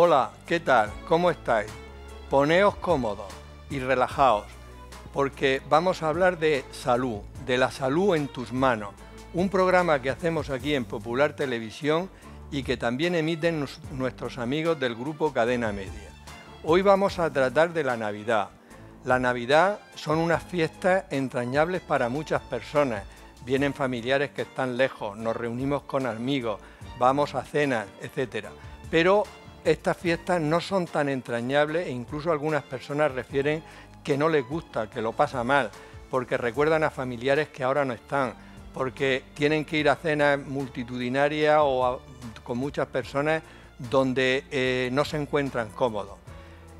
Hola, ¿qué tal? ¿Cómo estáis? Poneos cómodos y relajaos, porque vamos a hablar de salud, de la salud en tus manos, un programa que hacemos aquí en Popular Televisión y que también emiten nuestros amigos del grupo Cadena Media. Hoy vamos a tratar de la Navidad. La Navidad son unas fiestas entrañables para muchas personas. Vienen familiares que están lejos, nos reunimos con amigos, vamos a cenas, etc. Pero estas fiestas no son tan entrañables e incluso algunas personas refieren que no les gusta, que lo pasa mal, porque recuerdan a familiares que ahora no están, porque tienen que ir a cenas multitudinarias con muchas personas donde no se encuentran cómodos.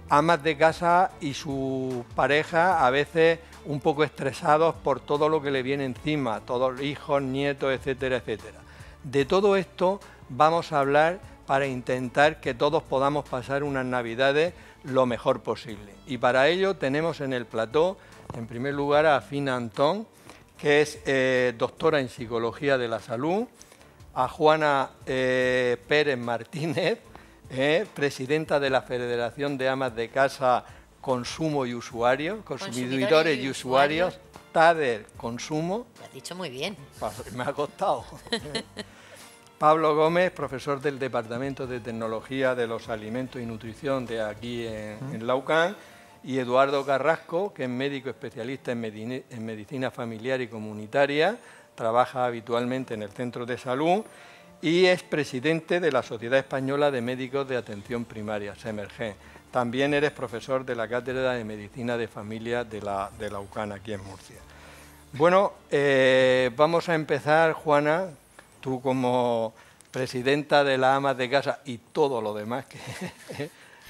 Amas de casa y su pareja a veces un poco estresados por todo lo que le viene encima, todos los hijos, nietos, etcétera, etcétera. De todo esto vamos a hablar para intentar que todos podamos pasar unas Navidades lo mejor posible. Y para ello tenemos en el plató, en primer lugar, a Fina Antón, que es doctora en Psicología de la Salud, a Juana Pérez Martínez, presidenta de la Federación de Amas de Casa, Consumo y Usuarios, Consumidores y Usuarios, TADER Consumo. Lo has dicho muy bien. Me ha costado. Pablo Gómez, profesor del Departamento de Tecnología de los Alimentos y Nutrición de aquí en la UCAM, y Eduardo Carrasco, que es médico especialista en medicina familiar y comunitaria, trabaja habitualmente en el Centro de Salud y es presidente de la Sociedad Española de Médicos de Atención Primaria, SEMERGE. También eres profesor de la Cátedra de Medicina de Familia de la UCAM aquí en Murcia. Bueno, vamos a empezar, Juana, tú como presidenta de las amas de casa y todo lo demás que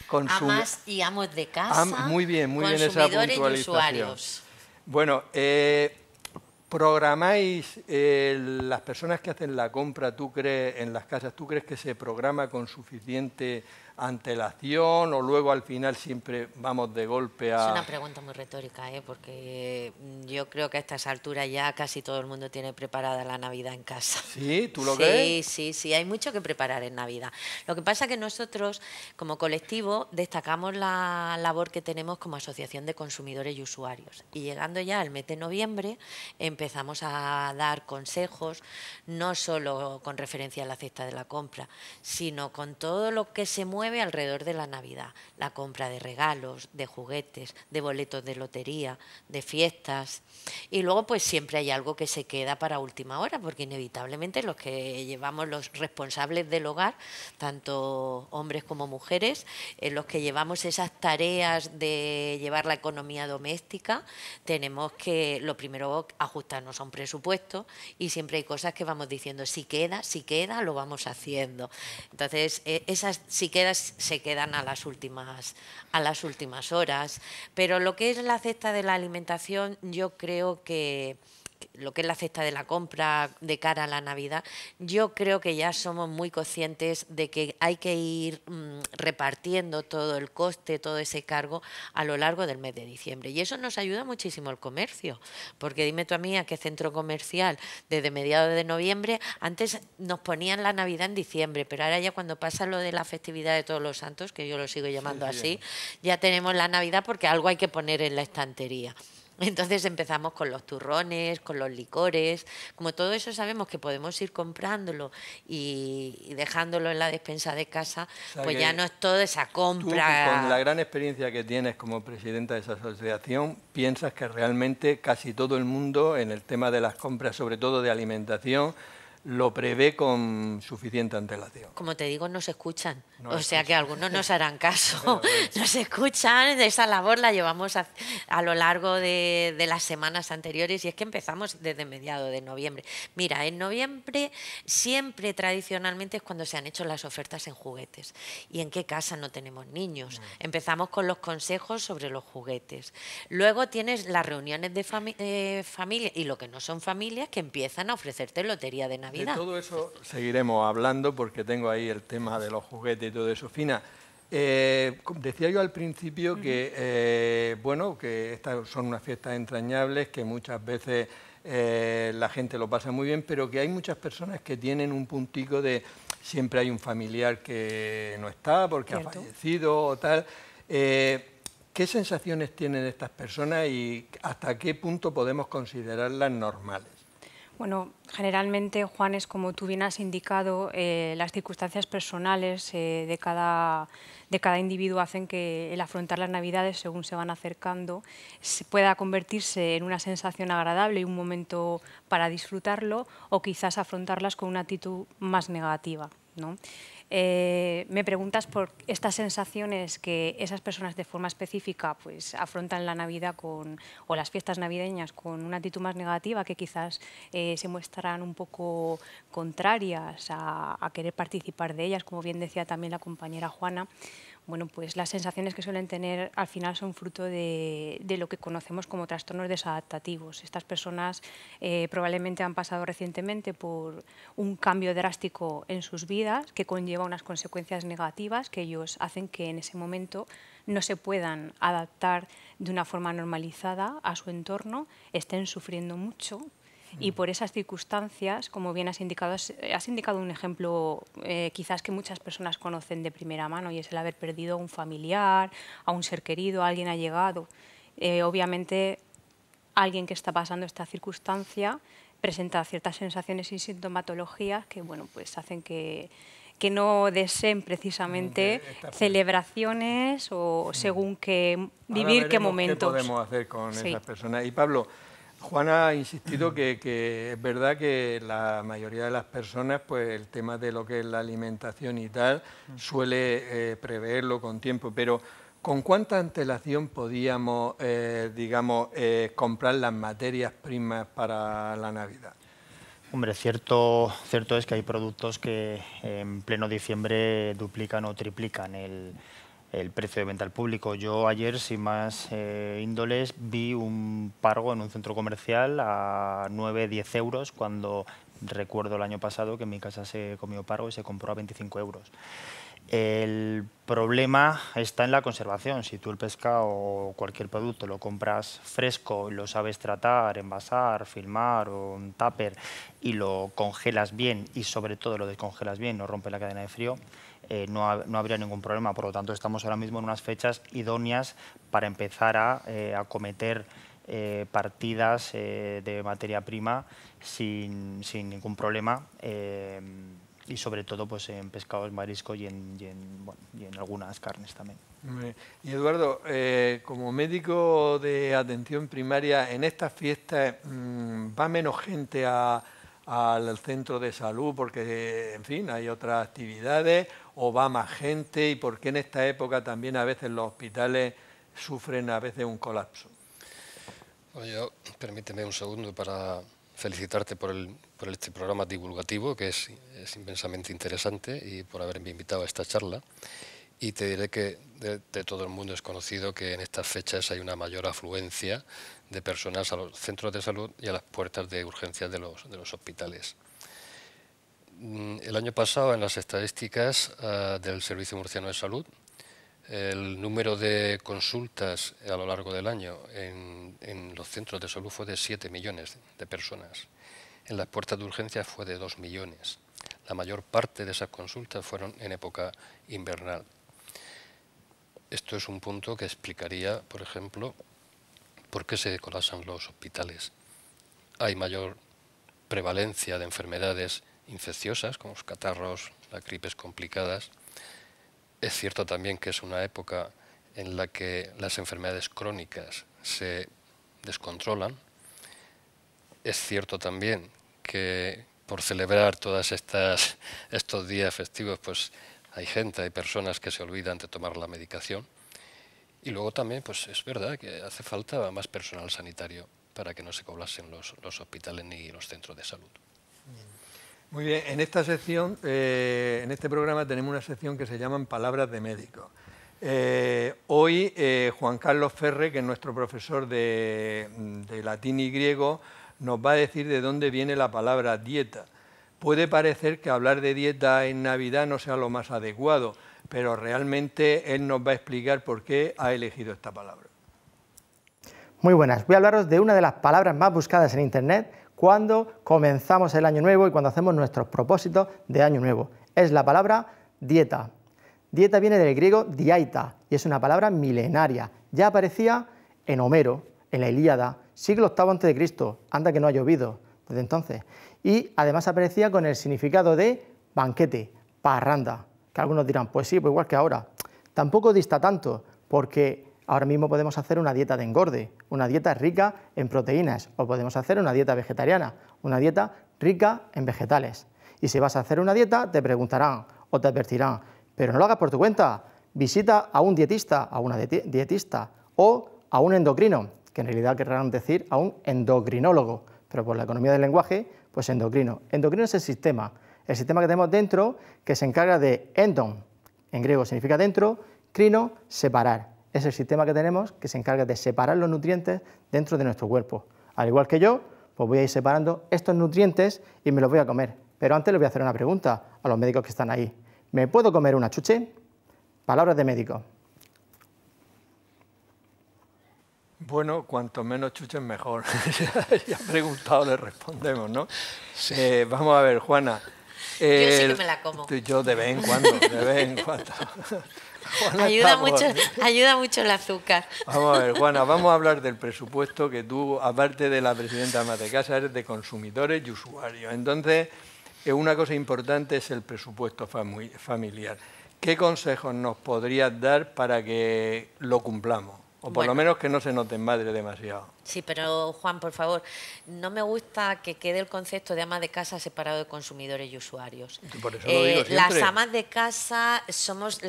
amas y amos de casa, muy bien esa puntualización. Y usuarios. Bueno, ¿programáis las personas que hacen la compra, tú crees, en las casas, tú crees que se programa con suficiente antelación o luego al final siempre vamos de golpe a...? Es una pregunta muy retórica, porque yo creo que a estas alturas ya casi todo el mundo tiene preparada la Navidad en casa. ¿Sí? ¿Tú lo crees? Sí, hay mucho que preparar en Navidad. Lo que pasa es que nosotros, como colectivo, destacamos la labor que tenemos como asociación de consumidores y usuarios. Y llegando ya al mes de noviembre, empezamos a dar consejos, no solo con referencia a la cesta de la compra, sino con todo lo que se mueve alrededor de la Navidad, la compra de regalos, de juguetes, de boletos de lotería, de fiestas, y luego pues siempre hay algo que se queda para última hora, porque inevitablemente los que llevamos, los responsables del hogar, tanto hombres como mujeres, los que llevamos esas tareas de llevar la economía doméstica, tenemos que lo primero ajustarnos a un presupuesto y siempre hay cosas que vamos diciendo, si queda, lo vamos haciendo. Entonces esas si quedas se quedan a las últimas horas, pero lo que es la cesta de la alimentación, yo creo que lo que es la cesta de la compra de cara a la Navidad, yo creo que ya somos muy conscientes de que hay que ir repartiendo todo el coste, todo ese cargo a lo largo del mes de diciembre. Y eso nos ayuda muchísimo el comercio, porque dime tú a mí a qué centro comercial desde mediados de noviembre, antes nos ponían la Navidad en diciembre, pero ahora ya cuando pasa lo de la festividad de Todos los Santos, que yo lo sigo llamando así, ya tenemos la Navidad porque algo hay que poner en la estantería. Entonces empezamos con los turrones, con los licores, como todo eso sabemos que podemos ir comprándolo y dejándolo en la despensa de casa, o sea, pues ya no es toda esa compra. Tú, con la gran experiencia que tienes como presidenta de esa asociación, piensas que realmente casi todo el mundo en el tema de las compras, sobre todo de alimentación, lo prevé con suficiente antelación. Como te digo, nos escuchan, o sea que algunos nos harán caso, nos escuchan, esa labor la llevamos a lo largo de las semanas anteriores y es que empezamos desde mediados de noviembre. Mira, en noviembre siempre tradicionalmente es cuando se han hecho las ofertas en juguetes. ¿Y en qué casa no tenemos niños? Empezamos con los consejos sobre los juguetes. Luego tienes las reuniones de familia y lo que no son familias que empiezan a ofrecerte lotería de Navidad. De todo eso seguiremos hablando porque tengo ahí el tema de los juguetes y todo eso. Fina, decía yo al principio que, bueno, que estas son unas fiestas entrañables, que muchas veces la gente lo pasa muy bien, pero que hay muchas personas que tienen un puntico de siempre hay un familiar que no está porque Cierto. ha fallecido o tal. ¿Qué sensaciones tienen estas personas y hasta qué punto podemos considerarlas normales? Bueno, generalmente, Juan, es como tú bien has indicado, las circunstancias personales de cada individuo hacen que el afrontar las Navidades, según se van acercando, pueda convertirse en una sensación agradable y un momento para disfrutarlo, o quizás afrontarlas con una actitud más negativa, ¿no? Me preguntas por estas sensaciones que esas personas de forma específica pues, afrontan la Navidad o las fiestas navideñas con una actitud más negativa, que quizás se muestran un poco contrarias a querer participar de ellas, como bien decía también la compañera Juana. Bueno, pues las sensaciones que suelen tener al final son fruto de lo que conocemos como trastornos desadaptativos. Estas personas probablemente han pasado recientemente por un cambio drástico en sus vidas que conlleva unas consecuencias negativas que ellos hacen que en ese momento no se puedan adaptar de una forma normalizada a su entorno, estén sufriendo mucho. Y por esas circunstancias, como bien has indicado un ejemplo quizás que muchas personas conocen de primera mano, y es el haber perdido a un familiar, a un ser querido, a alguien allegado. Obviamente, alguien que está pasando esta circunstancia presenta ciertas sensaciones y sintomatologías que bueno, pues hacen que no deseen precisamente celebraciones o según vivir qué momentos. ¿Qué podemos hacer con esas personas? Y Pablo, Juana ha insistido que es verdad que la mayoría de las personas, pues el tema de lo que es la alimentación y tal, suele preverlo con tiempo, pero ¿con cuánta antelación podíamos, comprar las materias primas para la Navidad? Hombre, cierto es que hay productos que en pleno diciembre duplican o triplican el precio de venta al público. Yo ayer, sin más índoles, vi un pargo en un centro comercial a 9-10 euros, cuando recuerdo el año pasado que en mi casa se comió pargo y se compró a 25 euros. El problema está en la conservación. Si tú el pescado o cualquier producto lo compras fresco y lo sabes tratar, envasar, filmar o un tupper y lo congelas bien y sobre todo lo descongelas bien, no rompe la cadena de frío, no habría ningún problema. Por lo tanto, estamos ahora mismo en unas fechas idóneas para empezar a acometer partidas de materia prima sin ningún problema. Y sobre todo pues en pescados, marisco y en algunas carnes también. Y Eduardo, como médico de atención primaria, en estas fiestas va menos gente al centro de salud porque, en fin, hay otras actividades, o va más gente, y por qué en esta época también a veces los hospitales sufren a veces un colapso. Yo, permíteme un segundo para felicitarte por este programa divulgativo, que es inmensamente interesante, y por haberme invitado a esta charla. Y te diré que de todo el mundo es conocido que en estas fechas hay una mayor afluencia de personas a los centros de salud y a las puertas de urgencias de los hospitales. El año pasado, en las estadísticas del Servicio Murciano de Salud, el número de consultas a lo largo del año en los centros de salud fue de 7 millones de personas. En las puertas de urgencia fue de 2 millones. La mayor parte de esas consultas fueron en época invernal. Esto es un punto que explicaría, por ejemplo, por qué se colapsan los hospitales. Hay mayor prevalencia de enfermedades infecciosas, como los catarros, las gripes complicadas. Es cierto también que es una época en la que las enfermedades crónicas se descontrolan. Es cierto también que por celebrar todos estos días festivos, pues hay personas que se olvidan de tomar la medicación. Y luego también, pues es verdad que hace falta más personal sanitario para que no se colapsen los hospitales ni los centros de salud. Muy bien, en esta sección, en este programa tenemos una sección que se llaman Palabras de Médicos. Hoy Juan Carlos Ferre, que es nuestro profesor de latín y griego, nos va a decir de dónde viene la palabra dieta. Puede parecer que hablar de dieta en Navidad no sea lo más adecuado, pero realmente él nos va a explicar por qué ha elegido esta palabra. Muy buenas, voy a hablaros de una de las palabras más buscadas en Internet cuando comenzamos el año nuevo y cuando hacemos nuestros propósitos de año nuevo. Es la palabra dieta. Dieta viene del griego diaita y es una palabra milenaria. Ya aparecía en Homero, en la Ilíada, siglo VIII a.C., anda que no ha llovido desde entonces. Y además aparecía con el significado de banquete, parranda, que algunos dirán, pues sí, pues igual que ahora. Tampoco dista tanto, porque ahora mismo podemos hacer una dieta de engorde, una dieta rica en proteínas, o podemos hacer una dieta vegetariana, una dieta rica en vegetales. Y si vas a hacer una dieta, te preguntarán o te advertirán, pero no lo hagas por tu cuenta, visita a un dietista, a una dietista, o a un endocrino, que en realidad querrán decir a un endocrinólogo, pero por la economía del lenguaje, pues endocrino. Endocrino es el sistema que tenemos dentro, que se encarga de endon, en griego significa dentro, crino, separar. Es el sistema que tenemos que se encarga de separar los nutrientes dentro de nuestro cuerpo. Al igual que yo, pues voy a ir separando estos nutrientes y me los voy a comer. Pero antes les voy a hacer una pregunta a los médicos que están ahí. ¿Me puedo comer una chuche? Palabras de médico. Bueno, cuanto menos chuches mejor. Ya he preguntado, le respondemos, ¿no? Sí. Vamos a ver, Juana. Yo sí que me la como. Yo de vez en cuando, de vez en cuando. Juana Ayuda mucho el azúcar. Vamos a ver, Juana, vamos a hablar del presupuesto, que tú, aparte de la presidenta de Amas de Casa, eres de consumidores y usuarios. Entonces, una cosa importante es el presupuesto familiar. ¿Qué consejos nos podrías dar para que lo cumplamos? O por lo menos que no se nos desmadre demasiado. Sí, pero Juan, por favor, no me gusta que quede el concepto de amas de casa separado de consumidores y usuarios. Por eso lo digo siempre. Las amas de casa somos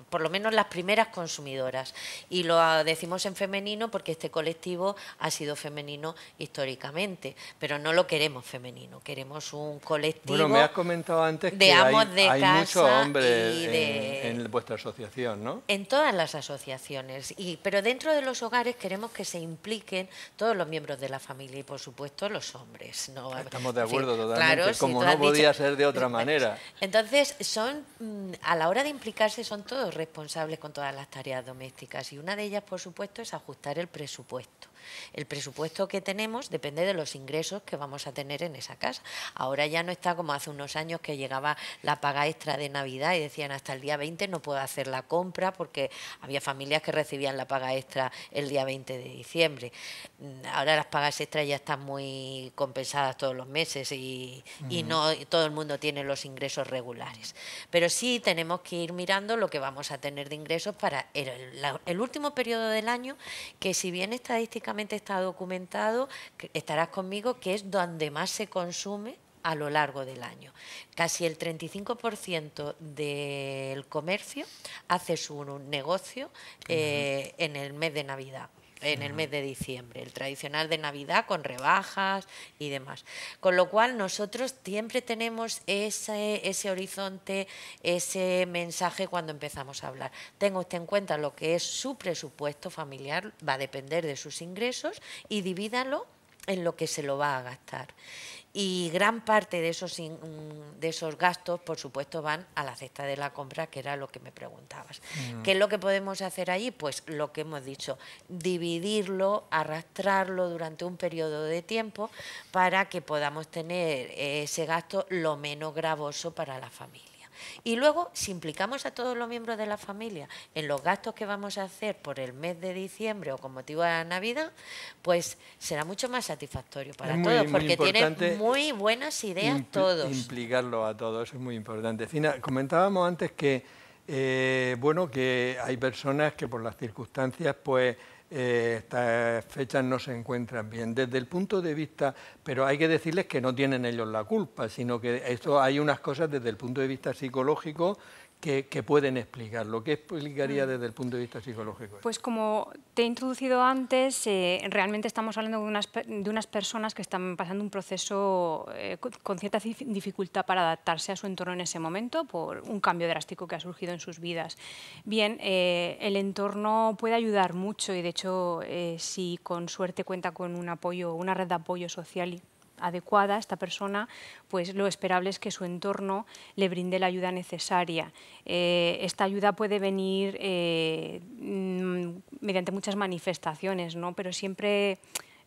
por lo menos las primeras consumidoras, y lo decimos en femenino porque este colectivo ha sido femenino históricamente, pero no lo queremos femenino, queremos un colectivo. Bueno, me has comentado antes de que amos de hay casa muchos hombres y en vuestra asociación, ¿no? En todas las asociaciones, pero dentro de los hogares queremos que se impliquen todos los miembros de la familia y, por supuesto, los hombres. ¿No? Estamos de acuerdo totalmente, claro, como sí, no podía ser de otra manera. Entonces, a la hora de implicarse, son todos responsables con todas las tareas domésticas, y una de ellas, por supuesto, es ajustar el presupuesto. El presupuesto que tenemos depende de los ingresos que vamos a tener en esa casa. Ahora ya no está como hace unos años, que llegaba la paga extra de Navidad y decían hasta el día 20 no puedo hacer la compra, porque había familias que recibían la paga extra el día 20 de diciembre. Ahora las pagas extras ya están muy compensadas todos los meses y no todo el mundo tiene los ingresos regulares. Pero sí tenemos que ir mirando lo que vamos a tener de ingresos para el último periodo del año, que si bien estadísticamente está documentado, estarás conmigo, que es donde más se consume a lo largo del año. Casi el 35% del comercio hace su negocio en el mes de Navidad, en el mes de diciembre, el tradicional de Navidad con rebajas y demás. Con lo cual nosotros siempre tenemos ese horizonte, ese mensaje cuando empezamos a hablar. Tenga usted en cuenta lo que es su presupuesto familiar, va a depender de sus ingresos, y divídalo en lo que se lo va a gastar. Y gran parte de esos gastos, por supuesto, van a la cesta de la compra, que era lo que me preguntabas. ¿Qué es lo que podemos hacer allí? Pues lo que hemos dicho, dividirlo, arrastrarlo durante un periodo de tiempo para que podamos tener ese gasto lo menos gravoso para la familia. Y luego, si implicamos a todos los miembros de la familia en los gastos que vamos a hacer por el mes de diciembre o con motivo de la Navidad, pues será mucho más satisfactorio para todos, porque tienen muy buenas ideas todos. Implicarlo a todos, es muy importante. Fina, comentábamos antes que, bueno, que hay personas que por las circunstancias, pues, estas fechas no se encuentran bien desde el punto de vista, pero hay que decirles que no tienen ellos la culpa, sino que esto hay unas cosas desde el punto de vista psicológico que pueden explicarlo. ¿Qué explicaría desde el punto de vista psicológico? Pues como te he introducido antes, realmente estamos hablando de unas personas que están pasando un proceso con cierta dificultad para adaptarse a su entorno en ese momento por un cambio drástico que ha surgido en sus vidas. Bien, el entorno puede ayudar mucho, y de hecho si con suerte cuenta con un apoyo, una red de apoyo social adecuada, esta persona, pues lo esperable es que su entorno le brinde la ayuda necesaria. Esta ayuda puede venir mediante muchas manifestaciones, ¿no? Pero siempre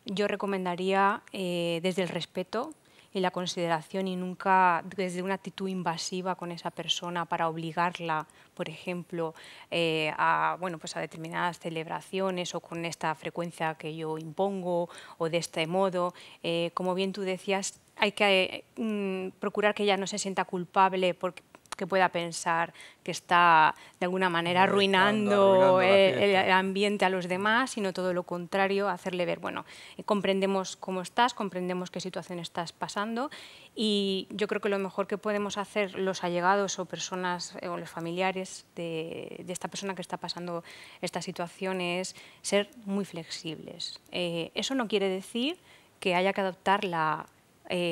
yo recomendaría desde el respeto y la consideración y nunca desde una actitud invasiva con esa persona para obligarla, por ejemplo, bueno, pues a determinadas celebraciones o con esta frecuencia que yo impongo o de este modo. Como bien tú decías, hay que procurar que ella no se sienta culpable porque que pueda pensar que está de alguna manera arruinando el ambiente a los demás, sino todo lo contrario, hacerle ver, bueno, comprendemos cómo estás, comprendemos qué situación estás pasando, y yo creo que lo mejor que podemos hacer los allegados o personas o los familiares de esta persona que está pasando esta situación es ser muy flexibles. Eso no quiere decir que haya que adoptar la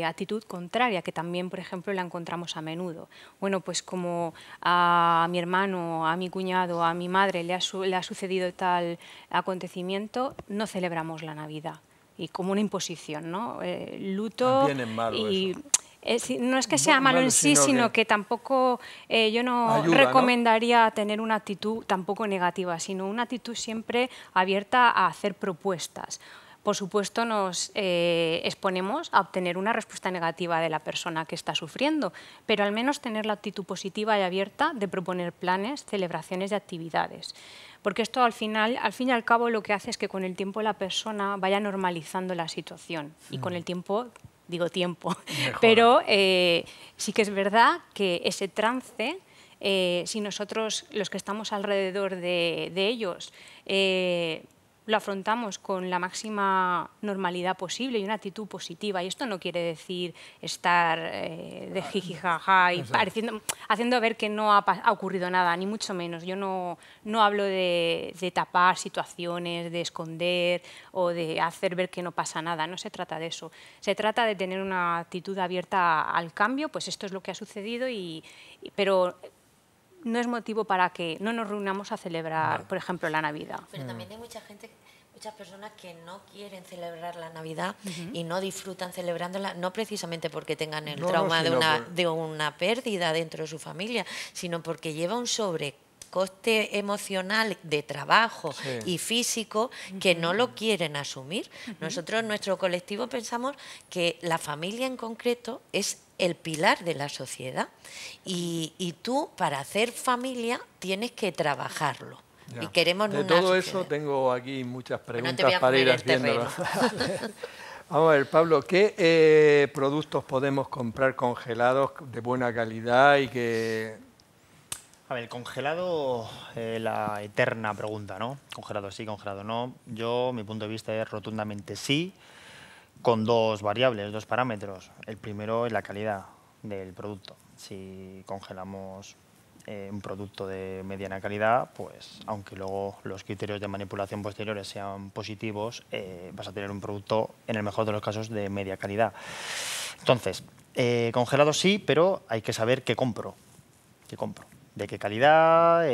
actitud contraria, que también, por ejemplo, la encontramos a menudo. Bueno, pues como a mi hermano, a mi cuñado, a mi madre le ha sucedido tal acontecimiento, no celebramos la Navidad. Y como una imposición, ¿no? Luto. También es malo y eso. No es que sea malo en sí, sino que tampoco yo no ayuda, recomendaría, ¿no?, tener una actitud tampoco negativa, sino una actitud siempre abierta a hacer propuestas. Por supuesto, nos exponemos a obtener una respuesta negativa de la persona que está sufriendo, pero al menos tener la actitud positiva y abierta de proponer planes, celebraciones y actividades. Porque esto al fin y al cabo lo que hace es que con el tiempo la persona vaya normalizando la situación. Y con el tiempo, digo tiempo, mejor. Pero sí que es verdad que ese trance, si nosotros, los que estamos alrededor de ellos, lo afrontamos con la máxima normalidad posible y una actitud positiva. Y esto no quiere decir estar de jiji jaja y haciendo ver que no ha ocurrido nada, ni mucho menos. Yo no hablo de tapar situaciones, de esconder o de hacer ver que no pasa nada. No se trata de eso. Se trata de tener una actitud abierta al cambio. Pues esto es lo que ha sucedido, pero no es motivo para que no nos reunamos a celebrar, por ejemplo, la Navidad. Pero también hay muchas personas que no quieren celebrar la Navidad y no disfrutan celebrándola, no precisamente porque tengan el trauma de una pérdida dentro de su familia, sino porque lleva un sobrecoste emocional de trabajo y físico que no lo quieren asumir. Nosotros, nuestro colectivo, pensamos que la familia en concreto es el pilar de la sociedad y tú, para hacer familia, tienes que trabajarlo. Ya. Y queremos de todo eso tengo aquí muchas preguntas para ir haciéndolo. Vamos a ver, Pablo, ¿qué productos podemos comprar congelados de buena calidad y que...? A ver, congelado, la eterna pregunta, ¿no? Congelado sí, congelado no. Yo, mi punto de vista es rotundamente sí, con dos variables, dos parámetros. El primero es la calidad del producto. Si congelamos un producto de mediana calidad, pues aunque luego los criterios de manipulación posteriores sean positivos, vas a tener un producto, en el mejor de los casos, de media calidad. Entonces, congelado sí, pero hay que saber qué compro, de qué calidad,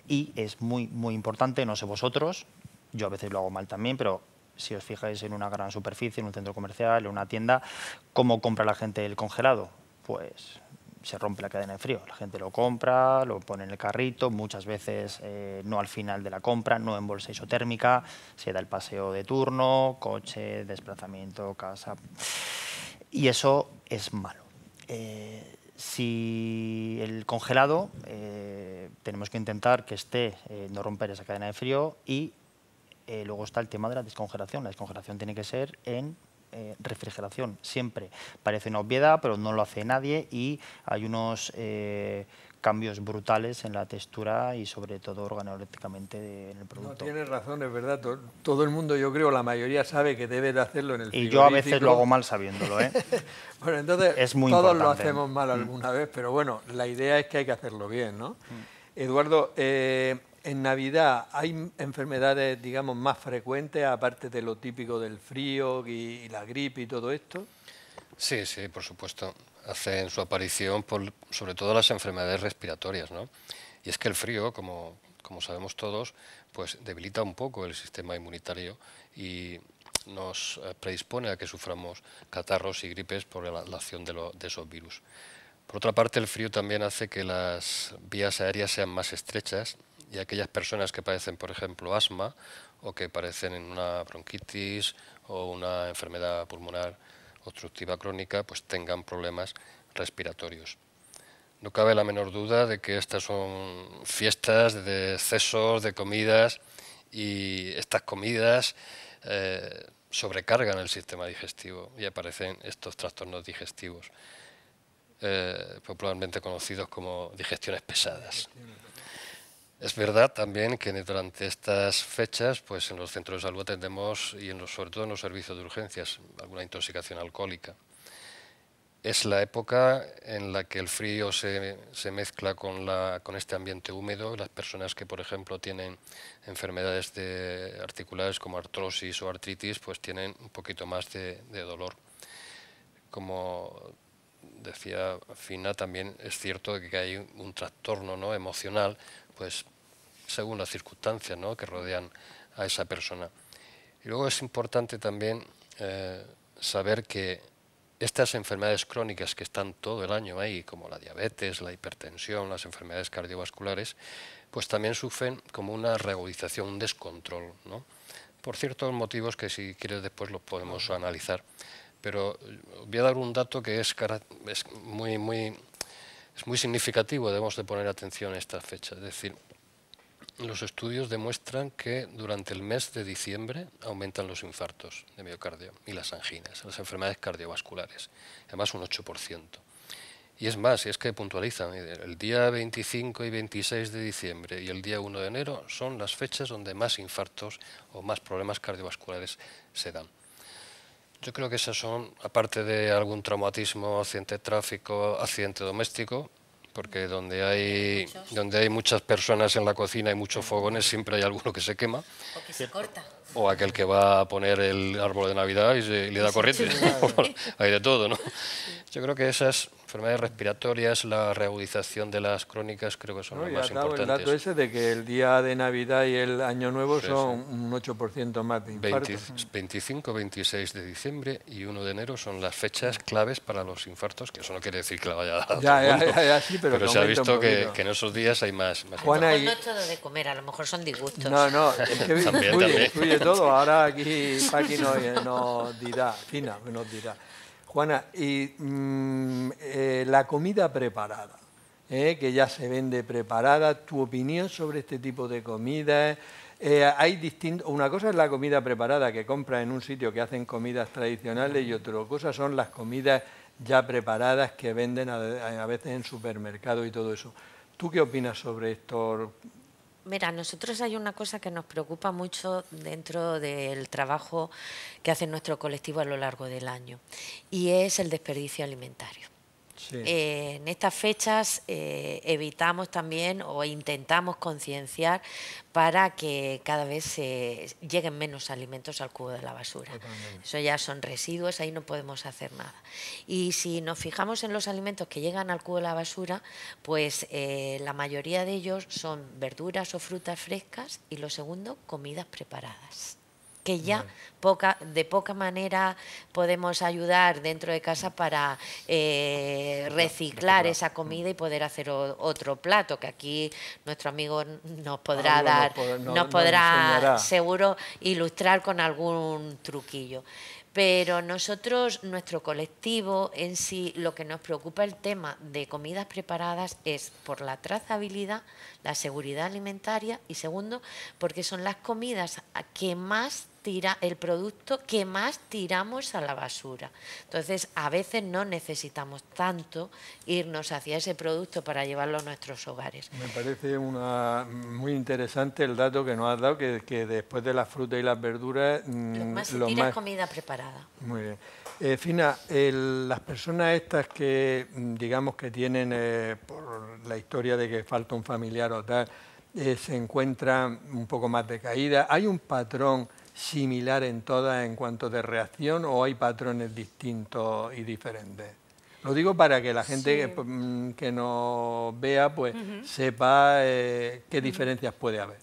y es muy, muy importante, no sé vosotros, yo a veces lo hago mal también, pero si os fijáis en una gran superficie, en un centro comercial, en una tienda, ¿cómo compra la gente el congelado? Pues se rompe la cadena de frío. La gente lo compra, lo pone en el carrito, muchas veces no al final de la compra, no en bolsa isotérmica, se da el paseo de turno, coche, desplazamiento, casa. Y eso es malo. Si el congelado, tenemos que intentar que esté, no romper esa cadena de frío, y luego está el tema de la descongelación. La descongelación tiene que ser en refrigeración, siempre. Parece una obviedad, pero no lo hace nadie, y hay unos cambios brutales en la textura y sobre todo organolépticamente en el producto. No, tienes razón, es verdad. Todo el mundo, yo creo, la mayoría sabe que debe de hacerlo en el frigorífico. Y yo a veces lo hago mal sabiéndolo, ¿eh? Bueno, entonces es muy todos importante. Lo hacemos mal alguna vez, pero bueno, la idea es que hay que hacerlo bien, ¿no? Eduardo, en Navidad, ¿hay enfermedades, digamos, más frecuentes, aparte de lo típico del frío y la gripe y todo esto? Sí, sí, por supuesto. Hacen su aparición sobre todo las enfermedades respiratorias, ¿no? Y es que el frío, como sabemos todos, pues debilita un poco el sistema inmunitario y nos predispone a que suframos catarros y gripes por la acción de esos virus. Por otra parte, el frío también hace que las vías aéreas sean más estrechas, y aquellas personas que padecen, por ejemplo, asma, o que padecen en una bronquitis o una enfermedad pulmonar obstructiva crónica, pues tengan problemas respiratorios. No cabe la menor duda de que estas son fiestas de excesos, de comidas, y estas comidas sobrecargan el sistema digestivo y aparecen estos trastornos digestivos, popularmente conocidos como digestiones pesadas. Es verdad también que durante estas fechas, pues en los centros de salud atendemos, y sobre todo en los servicios de urgencias, alguna intoxicación alcohólica. Es la época en la que el frío se mezcla con este ambiente húmedo. Las personas que, por ejemplo, tienen enfermedades articulares como artrosis o artritis, pues tienen un poquito más de dolor. Como decía Fina, también es cierto que hay un trastorno, ¿no?, emocional, pues según las circunstancias, ¿no?, que rodean a esa persona. Y luego es importante también saber que estas enfermedades crónicas que están todo el año ahí, como la diabetes, la hipertensión, las enfermedades cardiovasculares, pues también sufren como una reagudización, un descontrol, ¿no?, por ciertos motivos que, si quieres, después los podemos analizar. Pero voy a dar un dato que es muy significativo, debemos de poner atención a estas fechas. Es decir, los estudios demuestran que durante el mes de diciembre aumentan los infartos de miocardio y las anginas, las enfermedades cardiovasculares, además un 8%. Y es más, es que puntualizan, el día 25 y 26 de diciembre y el día 1 de enero son las fechas donde más infartos o más problemas cardiovasculares se dan. Yo creo que esas son, aparte de algún traumatismo, accidente de tráfico, accidente doméstico, porque donde hay muchas personas en la cocina y muchos fogones, siempre hay alguno que se quema. O que se corta. O aquel que va a poner el árbol de Navidad y le da corriente. Hay de todo, ¿no? Yo creo que esas enfermedades respiratorias, la reagudización de las crónicas, creo que son las más importantes. El dato ese de que el día de Navidad y el Año Nuevo son un 8% más de infartos. 25, 26 de diciembre y 1 de enero son las fechas claves para los infartos, que eso no quiere decir que la vaya a dar todo el mundo, sí, pero se ha visto que en esos días hay más. Juana, a lo mejor no es todo de comer, a lo mejor son disgustos. No, es que influye todo. Ahora aquí Paqui nos dirá, Fina nos dirá. Juana, y la comida preparada, que ya se vende preparada, ¿tu opinión sobre este tipo de comida? Una cosa es la comida preparada que compras en un sitio que hacen comidas tradicionales y otra cosa son las comidas ya preparadas que venden a veces en supermercados y todo eso. ¿Tú qué opinas sobre esto? Mira, a nosotros hay una cosa que nos preocupa mucho dentro del trabajo que hace nuestro colectivo a lo largo del año, y es el desperdicio alimentario. Sí. En estas fechas evitamos también o intentamos concienciar para que cada vez se lleguen menos alimentos al cubo de la basura. Totalmente. Eso ya son residuos, ahí no podemos hacer nada. Y si nos fijamos en los alimentos que llegan al cubo de la basura, pues la mayoría de ellos son verduras o frutas frescas y lo segundo, comidas preparadas, que ya de poca manera podemos ayudar dentro de casa para reciclar esa comida y poder hacer otro plato, que aquí nuestro amigo nos podrá podrá seguro ilustrar con algún truquillo. Pero nosotros, nuestro colectivo en sí, lo que nos preocupa el tema de comidas preparadas es por la trazabilidad, la seguridad alimentaria y segundo, porque son las comidas que más el producto que más tiramos a la basura. Entonces, a veces no necesitamos tanto irnos hacia ese producto para llevarlo a nuestros hogares. Me parece muy interesante el dato que nos has dado, que después de las frutas y las verduras... Lo más se tira es comida preparada. Muy bien. Fina, las personas estas que, digamos, que tienen, por la historia de que falta un familiar o tal, se encuentran un poco más decaídas, ¿hay un patrón similar en todas en cuanto de reacción o hay patrones distintos y diferentes? Lo digo para que la gente que nos vea pues sepa qué diferencias puede haber.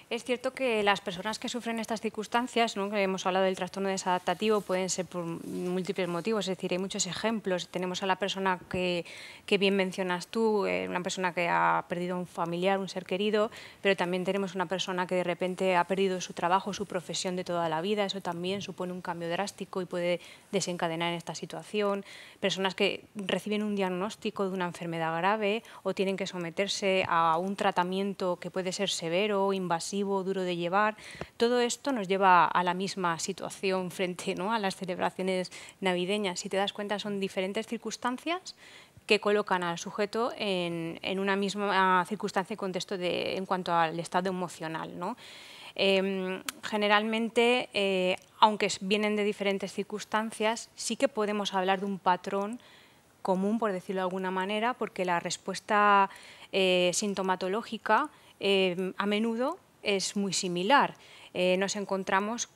Es cierto que las personas que sufren estas circunstancias, ¿no?, que hemos hablado del trastorno desadaptativo, pueden ser por múltiples motivos, es decir, hay muchos ejemplos. Tenemos a la persona que bien mencionas tú, una persona que ha perdido a un familiar, un ser querido, pero también tenemos una persona que de repente ha perdido su trabajo, su profesión de toda la vida. Eso también supone un cambio drástico y puede desencadenar esta situación. Personas que reciben un diagnóstico de una enfermedad grave o tienen que someterse a un tratamiento que puede ser severo, invasivo, duro de llevar. Todo esto nos lleva a la misma situación frente, ¿no?, a las celebraciones navideñas. Si te das cuenta, son diferentes circunstancias que colocan al sujeto en una misma circunstancia y contexto en cuanto al estado emocional, ¿no? Generalmente, aunque vienen de diferentes circunstancias, sí que podemos hablar de un patrón común, por decirlo de alguna manera, porque la respuesta sintomatológica a menudo es muy similar. Nos encontramos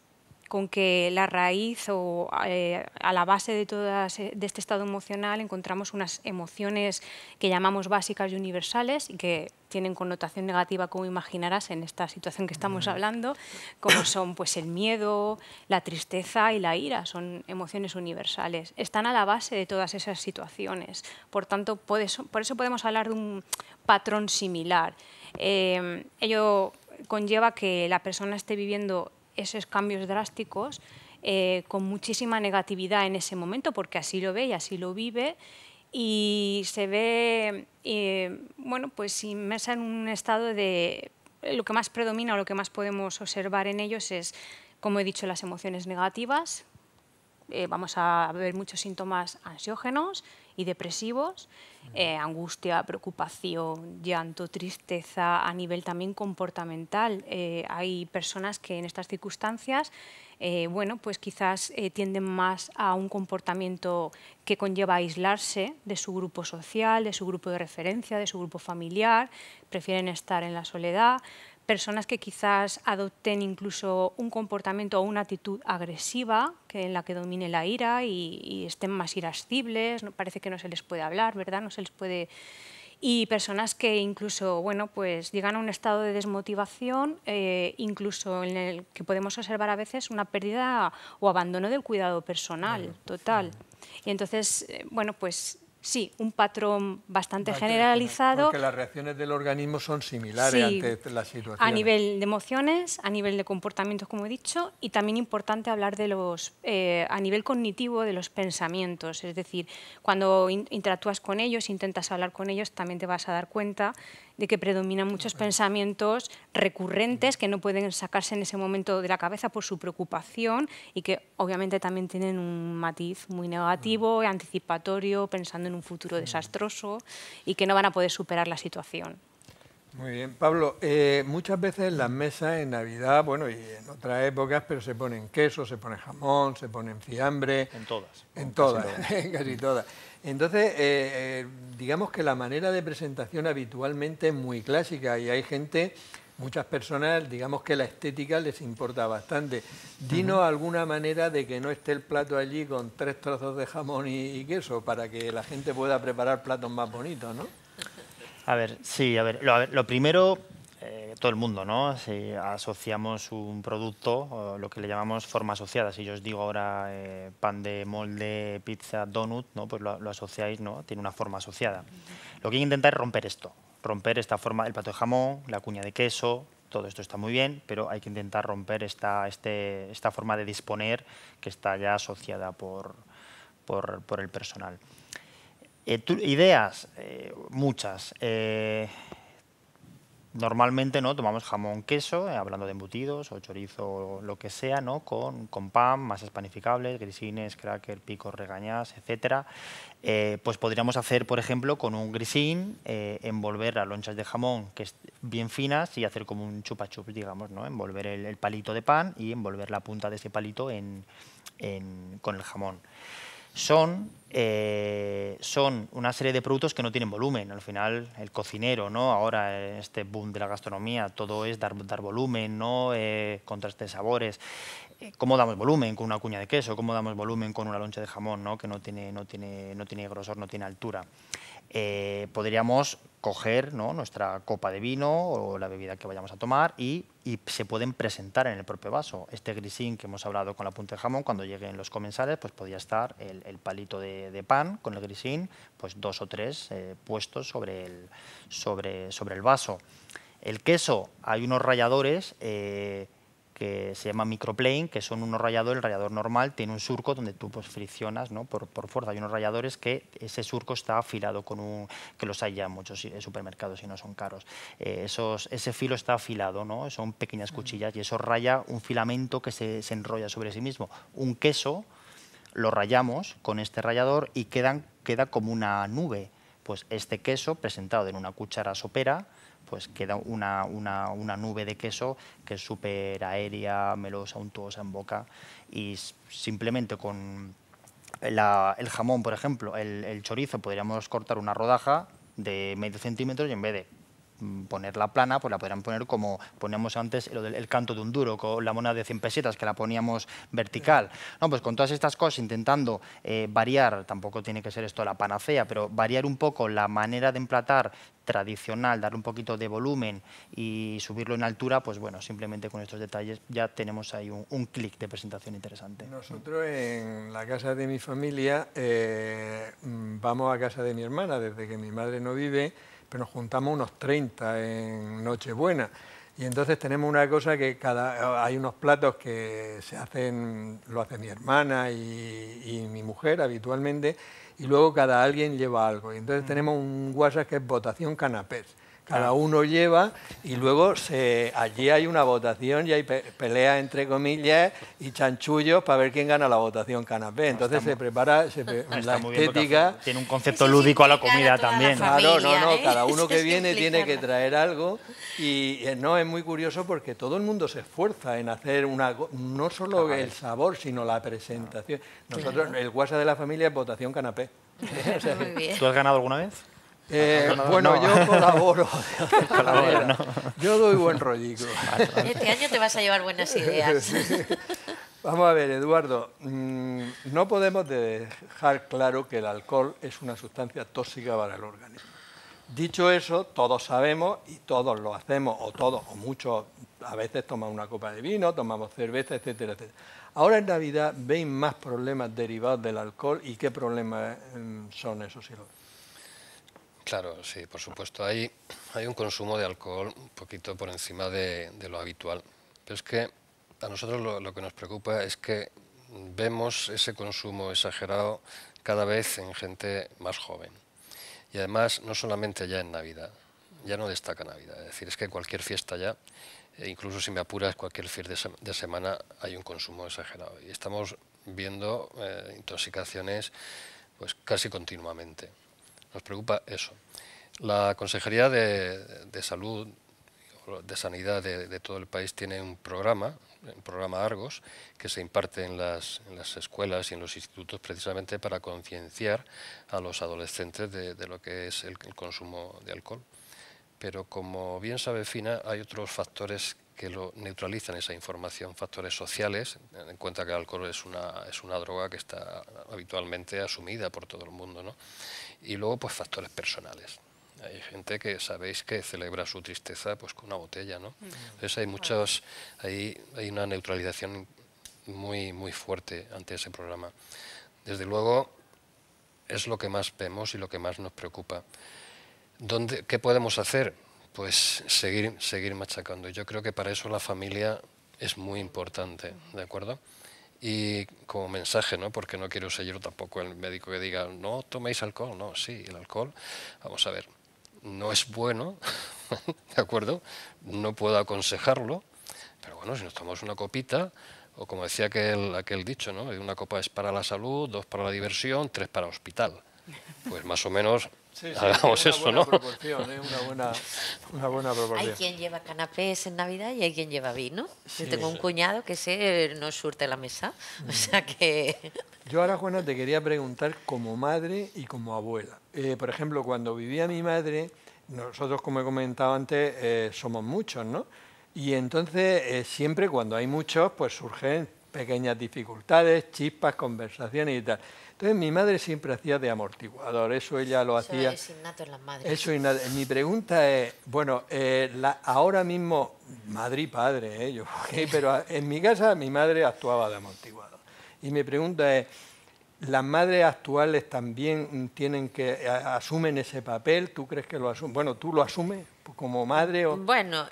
con que la raíz o a la base de este estado emocional encontramos unas emociones que llamamos básicas y universales y que tienen connotación negativa, como imaginarás, en esta situación que estamos hablando, como son pues, el miedo, la tristeza y la ira. Son emociones universales. Están a la base de todas esas situaciones. Por tanto, por eso podemos hablar de un patrón similar. Ello conlleva que la persona esté viviendo esos cambios drásticos con muchísima negatividad en ese momento, porque así lo ve y así lo vive, y se ve bueno, pues inmersa en un estado de... Lo que más predomina o lo que más podemos observar en ellos es, como he dicho, las emociones negativas. Vamos a ver muchos síntomas ansiógenos y depresivos, angustia, preocupación, llanto, tristeza, a nivel también comportamental. Hay personas que en estas circunstancias, bueno, pues quizás tienden más a un comportamiento que conlleva aislarse de su grupo social, de su grupo de referencia, de su grupo familiar, prefieren estar en la soledad. Personas que quizás adopten incluso un comportamiento o una actitud agresiva, en la que domine la ira y estén más irascibles, parece que no se les puede hablar, ¿verdad? No se les puede... Y personas que incluso, bueno, pues llegan a un estado de desmotivación, incluso en el que podemos observar a veces una pérdida o abandono del cuidado personal total. Y entonces, bueno, pues... Sí, un patrón bastante generalizado. Porque las reacciones del organismo son similares, sí, ante las situaciones. A nivel de emociones, a nivel de comportamientos, como he dicho, y también importante hablar de los, a nivel cognitivo, de los pensamientos. Es decir, cuando interactúas con ellos, intentas hablar con ellos, también te vas a dar cuenta de que predominan muchos pensamientos recurrentes que no pueden sacarse en ese momento de la cabeza por su preocupación y que obviamente también tienen un matiz muy negativo, anticipatorio, pensando en un futuro desastroso y que no van a poder superar la situación. Muy bien. Pablo, muchas veces en las mesas en Navidad, bueno, y en otras épocas, pero se ponen queso, se pone jamón, se ponen fiambre. En todas. En todas, casi todas. Entonces, digamos que la manera de presentación habitualmente es muy clásica y hay gente, muchas personas, digamos que la estética les importa bastante. Dinos alguna manera de que no esté el plato allí con 3 trozos de jamón y queso para que la gente pueda preparar platos más bonitos, ¿no? A ver, sí, lo primero, todo el mundo, ¿no? Si asociamos un producto, lo que le llamamos forma asociada. Si yo os digo ahora pan de molde, pizza, donut, ¿no? Pues lo asociáis, ¿no? Tiene una forma asociada. Lo que hay que intentar es romper esto, romper esta forma, el plato de jamón, la cuña de queso, todo esto está muy bien, pero hay que intentar romper esta forma de disponer que está ya asociada por el personal. Ideas, muchas. Normalmente, ¿no?, tomamos jamón, queso, hablando de embutidos o chorizo, lo que sea, ¿no?, con pan, masas panificables, grisines, cracker, picos, regañás, etcétera. Pues podríamos hacer, por ejemplo, con un grisín, envolver las lonchas de jamón que es bien finas y hacer como un chupa chups, digamos, ¿no? Envolver el palito de pan y envolver la punta de ese palito con el jamón. Son una serie de productos que no tienen volumen. Al final, el cocinero, ¿no?, ahora este boom de la gastronomía, todo es dar volumen, ¿no?, contraste de sabores. ¿Cómo damos volumen con una cuña de queso? ¿Cómo damos volumen con una loncha de jamón, ¿no?, que no tiene grosor, no tiene altura? podríamos coger, ¿no?, nuestra copa de vino o la bebida que vayamos a tomar y se pueden presentar en el propio vaso. Este grisín que hemos hablado con la punta de jamón, cuando lleguen los comensales, pues podría estar el palito de pan con el grisín, pues 2 o 3 puestos sobre el vaso. El queso, hay unos ralladores que se llaman microplane, que son unos ralladores. El rallador normal tiene un surco donde tú pues friccionas, ¿no?, por fuerza. Hay unos ralladores que ese surco está afilado que los hay ya en muchos supermercados y no son caros. Ese filo está afilado, ¿no?, son pequeñas cuchillas y eso raya un filamento que se enrolla sobre sí mismo. Un queso lo rayamos con este rallador y queda como una nube. Pues este queso presentado en una cuchara sopera, pues queda una nube de queso que es súper aérea, melosa, untuosa en boca, y simplemente con el jamón, por ejemplo, el chorizo, podríamos cortar una rodaja de medio centímetro y en vez de ponerla plana, pues la podrían poner como poníamos antes el canto de un duro, con la moneda de 100 pesetas, que la poníamos vertical. No, pues con todas estas cosas, intentando variar, tampoco tiene que ser esto la panacea, pero variar un poco la manera de emplatar tradicional, darle un poquito de volumen y subirlo en altura, pues bueno, simplemente con estos detalles ya tenemos ahí un clic de presentación interesante. Nosotros en la casa de mi familia vamos a casa de mi hermana desde que mi madre no vive, pero nos juntamos unos 30 en Nochebuena. Y entonces tenemos una cosa que hay unos platos que lo hace mi hermana y mi mujer habitualmente, y luego cada alguien lleva algo. Y entonces tenemos un WhatsApp que es votación canapés. Cada uno lleva y luego allí hay una votación y hay peleas entre comillas y chanchullos para ver quién gana la votación canapé. Entonces se prepara la estética. Tiene un concepto lúdico a la comida también. Claro, cada uno que viene tiene que traer algo y no, es muy curioso porque todo el mundo se esfuerza en hacer no solo el sabor, sino la presentación. Nosotros, el WhatsApp de la familia es votación canapé. O sea, muy bien. ¿Tú has ganado alguna vez? Bueno, no. Yo colaboro. ¿No? Yo doy buen rollico. Este año te vas a llevar buenas ideas. Vamos a ver, Eduardo, no podemos dejar claro que el alcohol es una sustancia tóxica para el organismo. Dicho eso, todos sabemos y todos lo hacemos, o muchos, a veces toman una copa de vino, tomamos cerveza, etcétera, etcétera. Ahora en Navidad, ¿veis más problemas derivados del alcohol y qué problemas son esos? Claro, sí, por supuesto. Hay un consumo de alcohol un poquito por encima de lo habitual. Pero es que a nosotros lo que nos preocupa es que vemos ese consumo exagerado cada vez en gente más joven. Y además, no solamente ya en Navidad, ya no destaca Navidad. Es decir, es que cualquier fiesta ya, incluso si me apuras, cualquier fin de semana hay un consumo exagerado. Y estamos viendo intoxicaciones pues casi continuamente. Nos preocupa eso. La Consejería de Salud, de Sanidad de todo el país tiene un programa Argos, que se imparte en las escuelas y en los institutos precisamente para concienciar a los adolescentes de lo que es el consumo de alcohol. Pero como bien sabe Fina, hay otros factores que lo neutralizan esa información, factores sociales, en cuenta que el alcohol es una droga que está habitualmente asumida por todo el mundo, ¿no? Y luego pues factores personales. Hay gente que sabéis que celebra su tristeza pues con una botella, ¿no? Entonces hay una neutralización muy, muy fuerte ante ese problema. Desde luego es lo que más vemos y lo que más nos preocupa. ¿Qué podemos hacer? Pues seguir machacando. Yo creo que para eso la familia es muy importante, ¿de acuerdo? Y como mensaje, ¿no? Porque no quiero ser yo tampoco el médico que diga no toméis alcohol. No, sí, el alcohol, vamos a ver, no es bueno, ¿de acuerdo? No puedo aconsejarlo, pero bueno, si nos tomamos una copita, o como decía aquel dicho, ¿no? Una copa es para la salud, 2 para la diversión, 3 para el hospital. Pues más o menos hagamos eso, ¿no? Una buena proporción. Hay quien lleva canapés en Navidad y hay quien lleva vino. Sí, Yo tengo un cuñado que nos surte la mesa, o sea que... Yo ahora, Juana, te quería preguntar como madre y como abuela. Por ejemplo, cuando vivía mi madre, nosotros, como he comentado antes, somos muchos, ¿no? Y entonces, siempre cuando hay muchos, pues surgen pequeñas dificultades, chispas, conversaciones y tal. Entonces mi madre siempre hacía de amortiguador, eso ella lo hacía. Eso es innato en las madres. Eso es innato. Mi pregunta es, bueno, ahora mismo, madre y padre, yo, pero en mi casa mi madre actuaba de amortiguador. Y mi pregunta es, ¿las madres actuales también asumen ese papel? ¿Tú crees que lo asumen? Bueno, ¿tú lo asumes como madre? Bueno,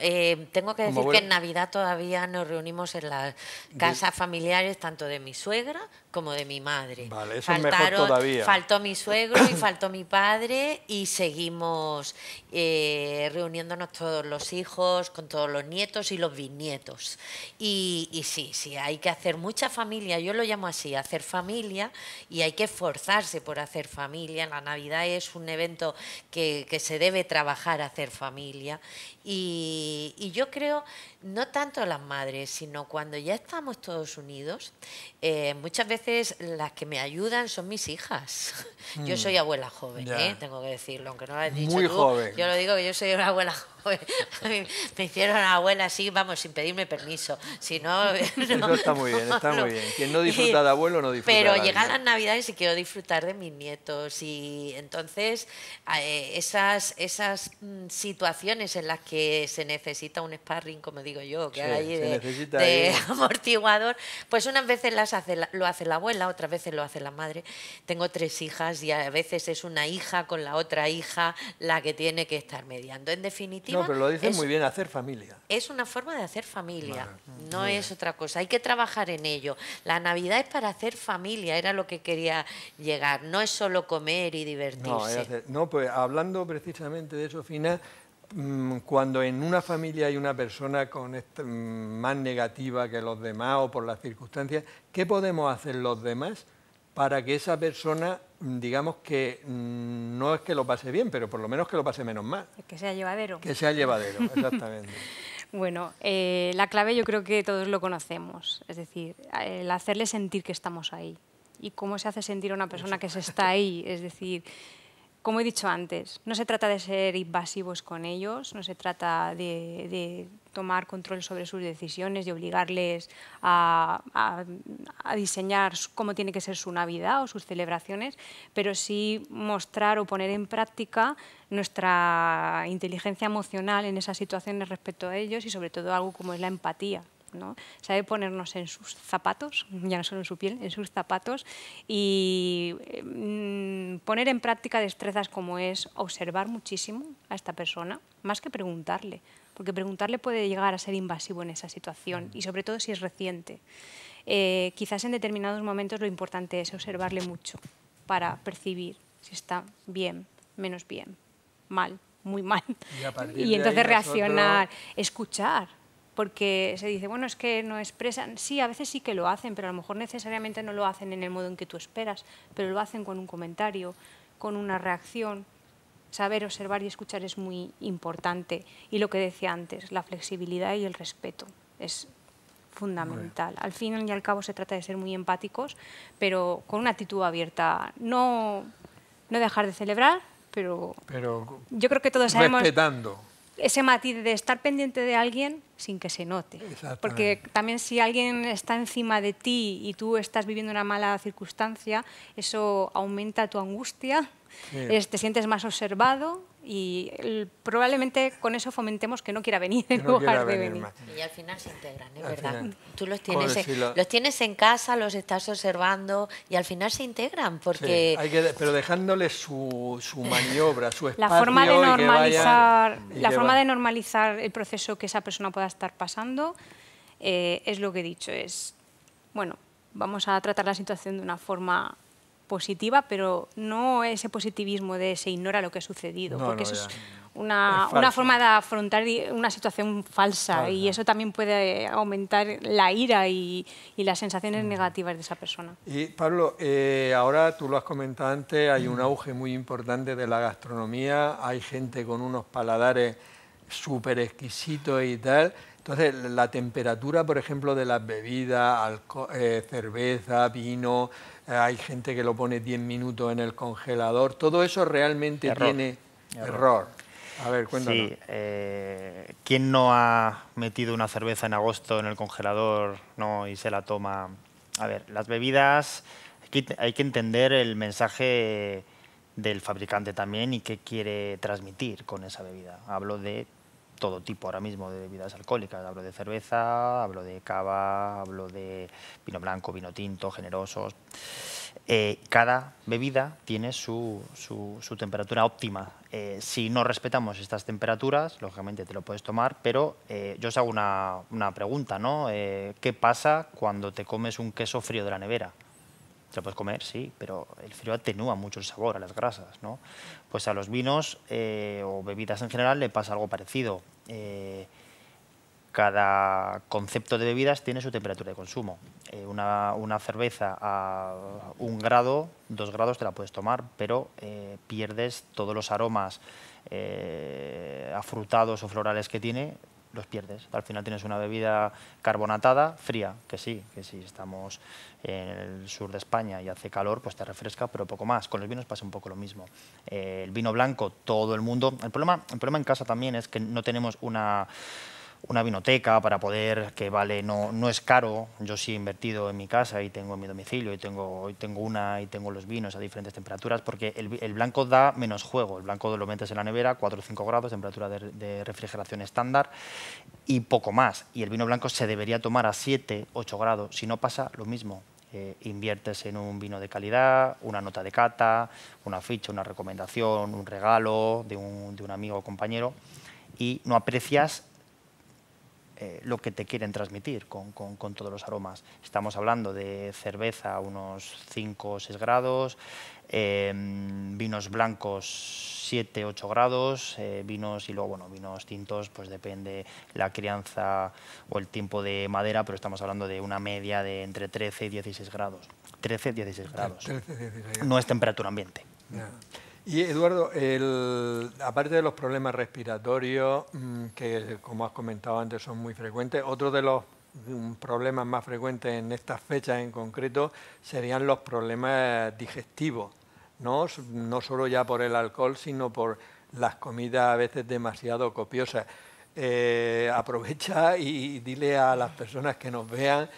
tengo que decir que en Navidad todavía nos reunimos en las casas familiares, tanto de mi suegra como de mi madre. Vale, eso es mejor todavía. Faltó mi suegro y faltó mi padre y seguimos reuniéndonos todos los hijos, con todos los nietos y los bisnietos. Y sí, hay que hacer mucha familia, yo lo llamo así, hacer familia, y hay que esforzarse por hacer familia. La Navidad es un evento que se debe trabajar, hacer familia. Y yo creo, no tanto las madres, sino cuando ya estamos todos unidos, muchas veces las que me ayudan son mis hijas. Yo soy abuela joven, tengo que decirlo, aunque no lo has dicho muy tú. Joven. Yo lo digo que yo soy una abuela joven. A mí me hicieron abuela así, vamos, sin pedirme permiso. Si no, eso está muy bien, está muy bien. Quien no disfruta de abuelo no disfruta de la Pero vida. llegan las Navidades y quiero disfrutar de mis nietos, y entonces esas situaciones en las que se necesita un sparring, como digo yo, que hay de amortiguador, pues unas veces lo hace la abuela, otras veces lo hace la madre. Tengo 3 hijas y a veces es una hija con la otra hija la que tiene que estar mediando. En definitiva, no, pero lo dices muy bien, hacer familia. Es una forma de hacer familia, no es otra cosa. Hay que trabajar en ello. La Navidad es para hacer familia, era lo que quería llegar. No es solo comer y divertirse. No, pues hablando precisamente de eso, Fina, cuando en una familia hay una persona más negativa que los demás o por las circunstancias, ¿qué podemos hacer los demás para que esa persona, digamos que no es que lo pase bien, pero por lo menos que lo pase menos mal? Que sea llevadero. Que sea llevadero, exactamente. Bueno, la clave yo creo que todos lo conocemos, es decir, el hacerle sentir que estamos ahí. ¿Y cómo se hace sentir a una persona que se está ahí? Es decir, como he dicho antes, no se trata de ser invasivos con ellos, no se trata de tomar control sobre sus decisiones, de obligarles a diseñar cómo tiene que ser su Navidad o sus celebraciones, pero sí mostrar o poner en práctica nuestra inteligencia emocional en esas situaciones respecto a ellos, y sobre todo algo como es la empatía, ¿no? Sabe ponernos en sus zapatos, ya no solo en su piel, en sus zapatos, y poner en práctica destrezas como es observar muchísimo a esta persona, más que preguntarle, porque preguntarle puede llegar a ser invasivo en esa situación, y sobre todo si es reciente. Quizás en determinados momentos lo importante es observarle mucho para percibir si está bien, menos bien, mal, muy mal, y entonces reaccionar, escuchar. Porque se dice, bueno, es que no expresan. Sí, a veces sí que lo hacen, pero a lo mejor necesariamente no lo hacen en el modo en que tú esperas, pero lo hacen con un comentario, con una reacción. Saber observar y escuchar es muy importante. Y lo que decía antes, la flexibilidad y el respeto es fundamental. Al fin y al cabo se trata de ser muy empáticos, pero con una actitud abierta. No dejar de celebrar, pero yo creo que todos sabemos... Respetando. Ese matiz de estar pendiente de alguien sin que se note. Porque también si alguien está encima de ti y tú estás viviendo una mala circunstancia, eso aumenta tu angustia, te sientes más observado y probablemente con eso fomentemos que no quiera venir en lugar de venir. Y al final se integran, es verdad. Tú los tienes en casa, los estás observando y al final se integran porque... Sí, pero dejándoles su maniobra, su espacio. La forma de normalizar el proceso que esa persona pueda estar pasando es lo que he dicho, es, bueno, vamos a tratar la situación de una forma positiva, pero no ese positivismo de se ignora lo que ha sucedido, porque eso es una forma de afrontar una situación falsa, y eso también puede aumentar la ira y las sensaciones negativas de esa persona. Y Pablo, ahora tú lo has comentado antes, hay un auge muy importante de la gastronomía, hay gente con unos paladares súper exquisitos y tal. Entonces, la temperatura, por ejemplo, de las bebidas, cerveza, vino, hay gente que lo pone 10 minutos en el congelador, todo eso realmente tiene error. A ver, cuéntanos. Sí, ¿quién no ha metido una cerveza en agosto en el congelador, no, y se la toma? A ver, las bebidas, hay que entender el mensaje del fabricante también y qué quiere transmitir con esa bebida. Hablo de todo tipo ahora mismo de bebidas alcohólicas. Hablo de cerveza, hablo de cava, hablo de vino blanco, vino tinto, generosos. Cada bebida tiene su temperatura óptima. Si no respetamos estas temperaturas, lógicamente te lo puedes tomar, pero yo os hago una pregunta, ¿no? ¿Qué pasa cuando te comes un queso frío de la nevera? Te lo puedes comer, sí, pero el frío atenúa mucho el sabor a las grasas, ¿no? Pues a los vinos o bebidas en general le pasa algo parecido. Cada concepto de bebidas tiene su temperatura de consumo. Una cerveza a 1 grado, 2 grados te la puedes tomar, pero pierdes todos los aromas afrutados o florales que tiene, los pierdes. Al final tienes una bebida carbonatada, fría, que sí, estamos en el sur de España y hace calor, pues te refresca, pero poco más. Con los vinos pasa un poco lo mismo. El vino blanco, todo el mundo... El problema en casa también es que no tenemos una vinoteca para poder, que vale, no es caro. Yo sí he invertido en mi casa y tengo en mi domicilio y tengo los vinos a diferentes temperaturas, porque el blanco da menos juego. El blanco lo metes en la nevera, 4 o 5 grados, temperatura de refrigeración estándar y poco más. Y el vino blanco se debería tomar a 7, 8 grados. Si no, pasa lo mismo. Inviertes en un vino de calidad, una nota de cata, una ficha, una recomendación, un regalo de un amigo o compañero, y no aprecias lo que te quieren transmitir con todos los aromas. Estamos hablando de cerveza a unos 5 o 6 grados, vinos blancos 7, 8 grados, vinos y luego, bueno, vinos tintos, pues depende la crianza o el tiempo de madera, pero estamos hablando de una media de entre 13 y 16 grados. 13, 16 grados. 13, 16. No es temperatura ambiente. Ya. Y Eduardo, aparte de los problemas respiratorios, que como has comentado antes son muy frecuentes, otro de los problemas más frecuentes en estas fechas en concreto serían los problemas digestivos, ¿no? No solo ya por el alcohol, sino por las comidas a veces demasiado copiosas. Aprovecha y dile a las personas que nos vean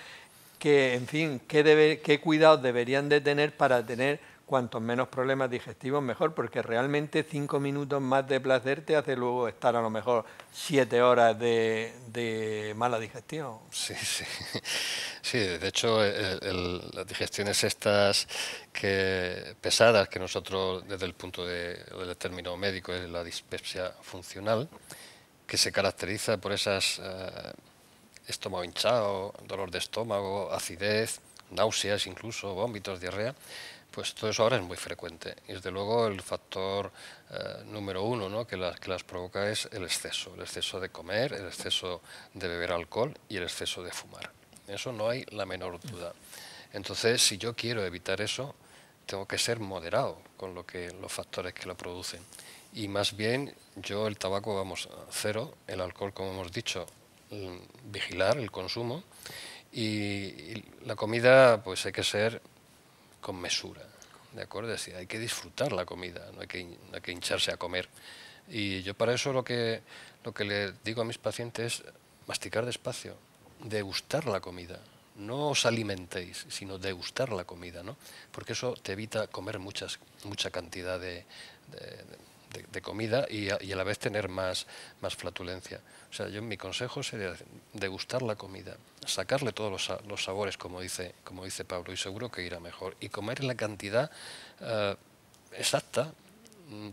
que, en fin, qué cuidados deberían de tener para tener cuantos menos problemas digestivos mejor, porque realmente 5 minutos más de placer te hace luego estar a lo mejor 7 horas de mala digestión. Sí, sí. Sí, de hecho, las digestiones estas pesadas, que nosotros desde el punto del término médico es la dispepsia funcional, que se caracteriza por esas estómago hinchado, dolor de estómago, acidez, náuseas incluso, vómitos, diarrea. Pues todo eso ahora es muy frecuente. Y desde luego el factor número 1, ¿no?, que las provoca es el exceso de comer, el exceso de beber alcohol y el exceso de fumar. Eso no hay la menor duda. Entonces, si yo quiero evitar eso, tengo que ser moderado con los factores que lo producen. Y más bien, yo el tabaco, vamos, cero, el alcohol, como hemos dicho, vigilar el consumo, y la comida, pues hay que ser con mesura, ¿de acuerdo? Es decir, hay que disfrutar la comida, no hay que hincharse a comer. Y yo para eso lo que le digo a mis pacientes es masticar despacio, degustar la comida. No os alimentéis, sino degustar la comida, ¿no? Porque eso te evita comer mucha cantidad de comida y a la vez tener más flatulencia. O sea, mi consejo sería degustar la comida, sacarle todos los sabores, como dice Pablo, y seguro que irá mejor. Y comer en la cantidad exacta,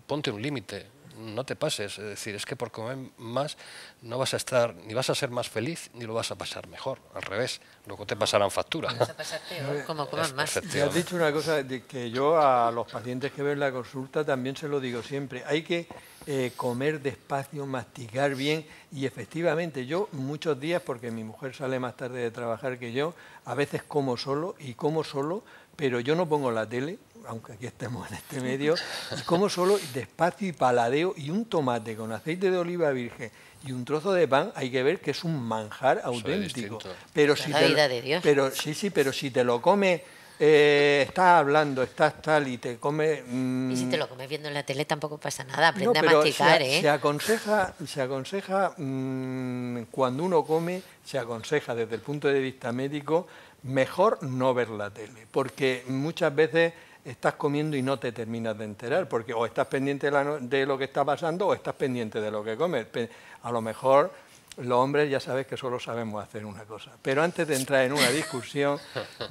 ponte un límite, no te pases. Es decir, es que por comer más no vas a estar, ni vas a ser más feliz, ni lo vas a pasar mejor. Al revés, luego te pasarán factura. Vas a pasar peor, como comas más. Te has dicho una cosa que yo a los pacientes que ven la consulta también se lo digo siempre. Hay que comer despacio, masticar bien, y efectivamente yo muchos días, porque mi mujer sale más tarde de trabajar que yo, a veces como solo, pero yo no pongo la tele, aunque aquí estemos en este medio, y como solo, despacio y paladeo, y un tomate con aceite de oliva virgen y un trozo de pan, hay que ver que es un manjar auténtico. Pero si la vida de Dios. Pero si te lo comes estás hablando, estás tal y te comes... Y si te lo comes viendo en la tele tampoco pasa nada, aprende no, a masticar, se aconseja cuando uno come, se aconseja desde el punto de vista médico, mejor no ver la tele, porque muchas veces estás comiendo y no te terminas de enterar, porque o estás pendiente de lo que está pasando o estás pendiente de lo que comes. A lo mejor los hombres ya sabes que solo sabemos hacer una cosa. Pero antes de entrar en una discusión,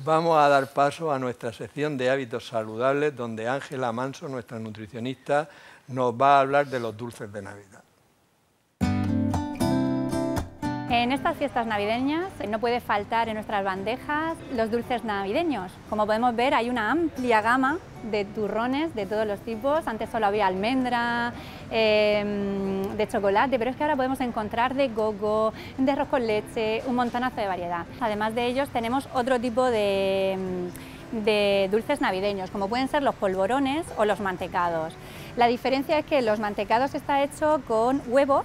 vamos a dar paso a nuestra sección de hábitos saludables, donde Ángela Manso, nuestra nutricionista, nos va a hablar de los dulces de Navidad. En estas fiestas navideñas no puede faltar en nuestras bandejas los dulces navideños. Como podemos ver, hay una amplia gama de turrones de todos los tipos. Antes solo había almendra, de chocolate, pero es que ahora podemos encontrar de coco, de arroz con leche, un montonazo de variedad. Además de ellos tenemos otro tipo de dulces navideños, como pueden ser los polvorones o los mantecados. La diferencia es que los mantecados está hecho con huevo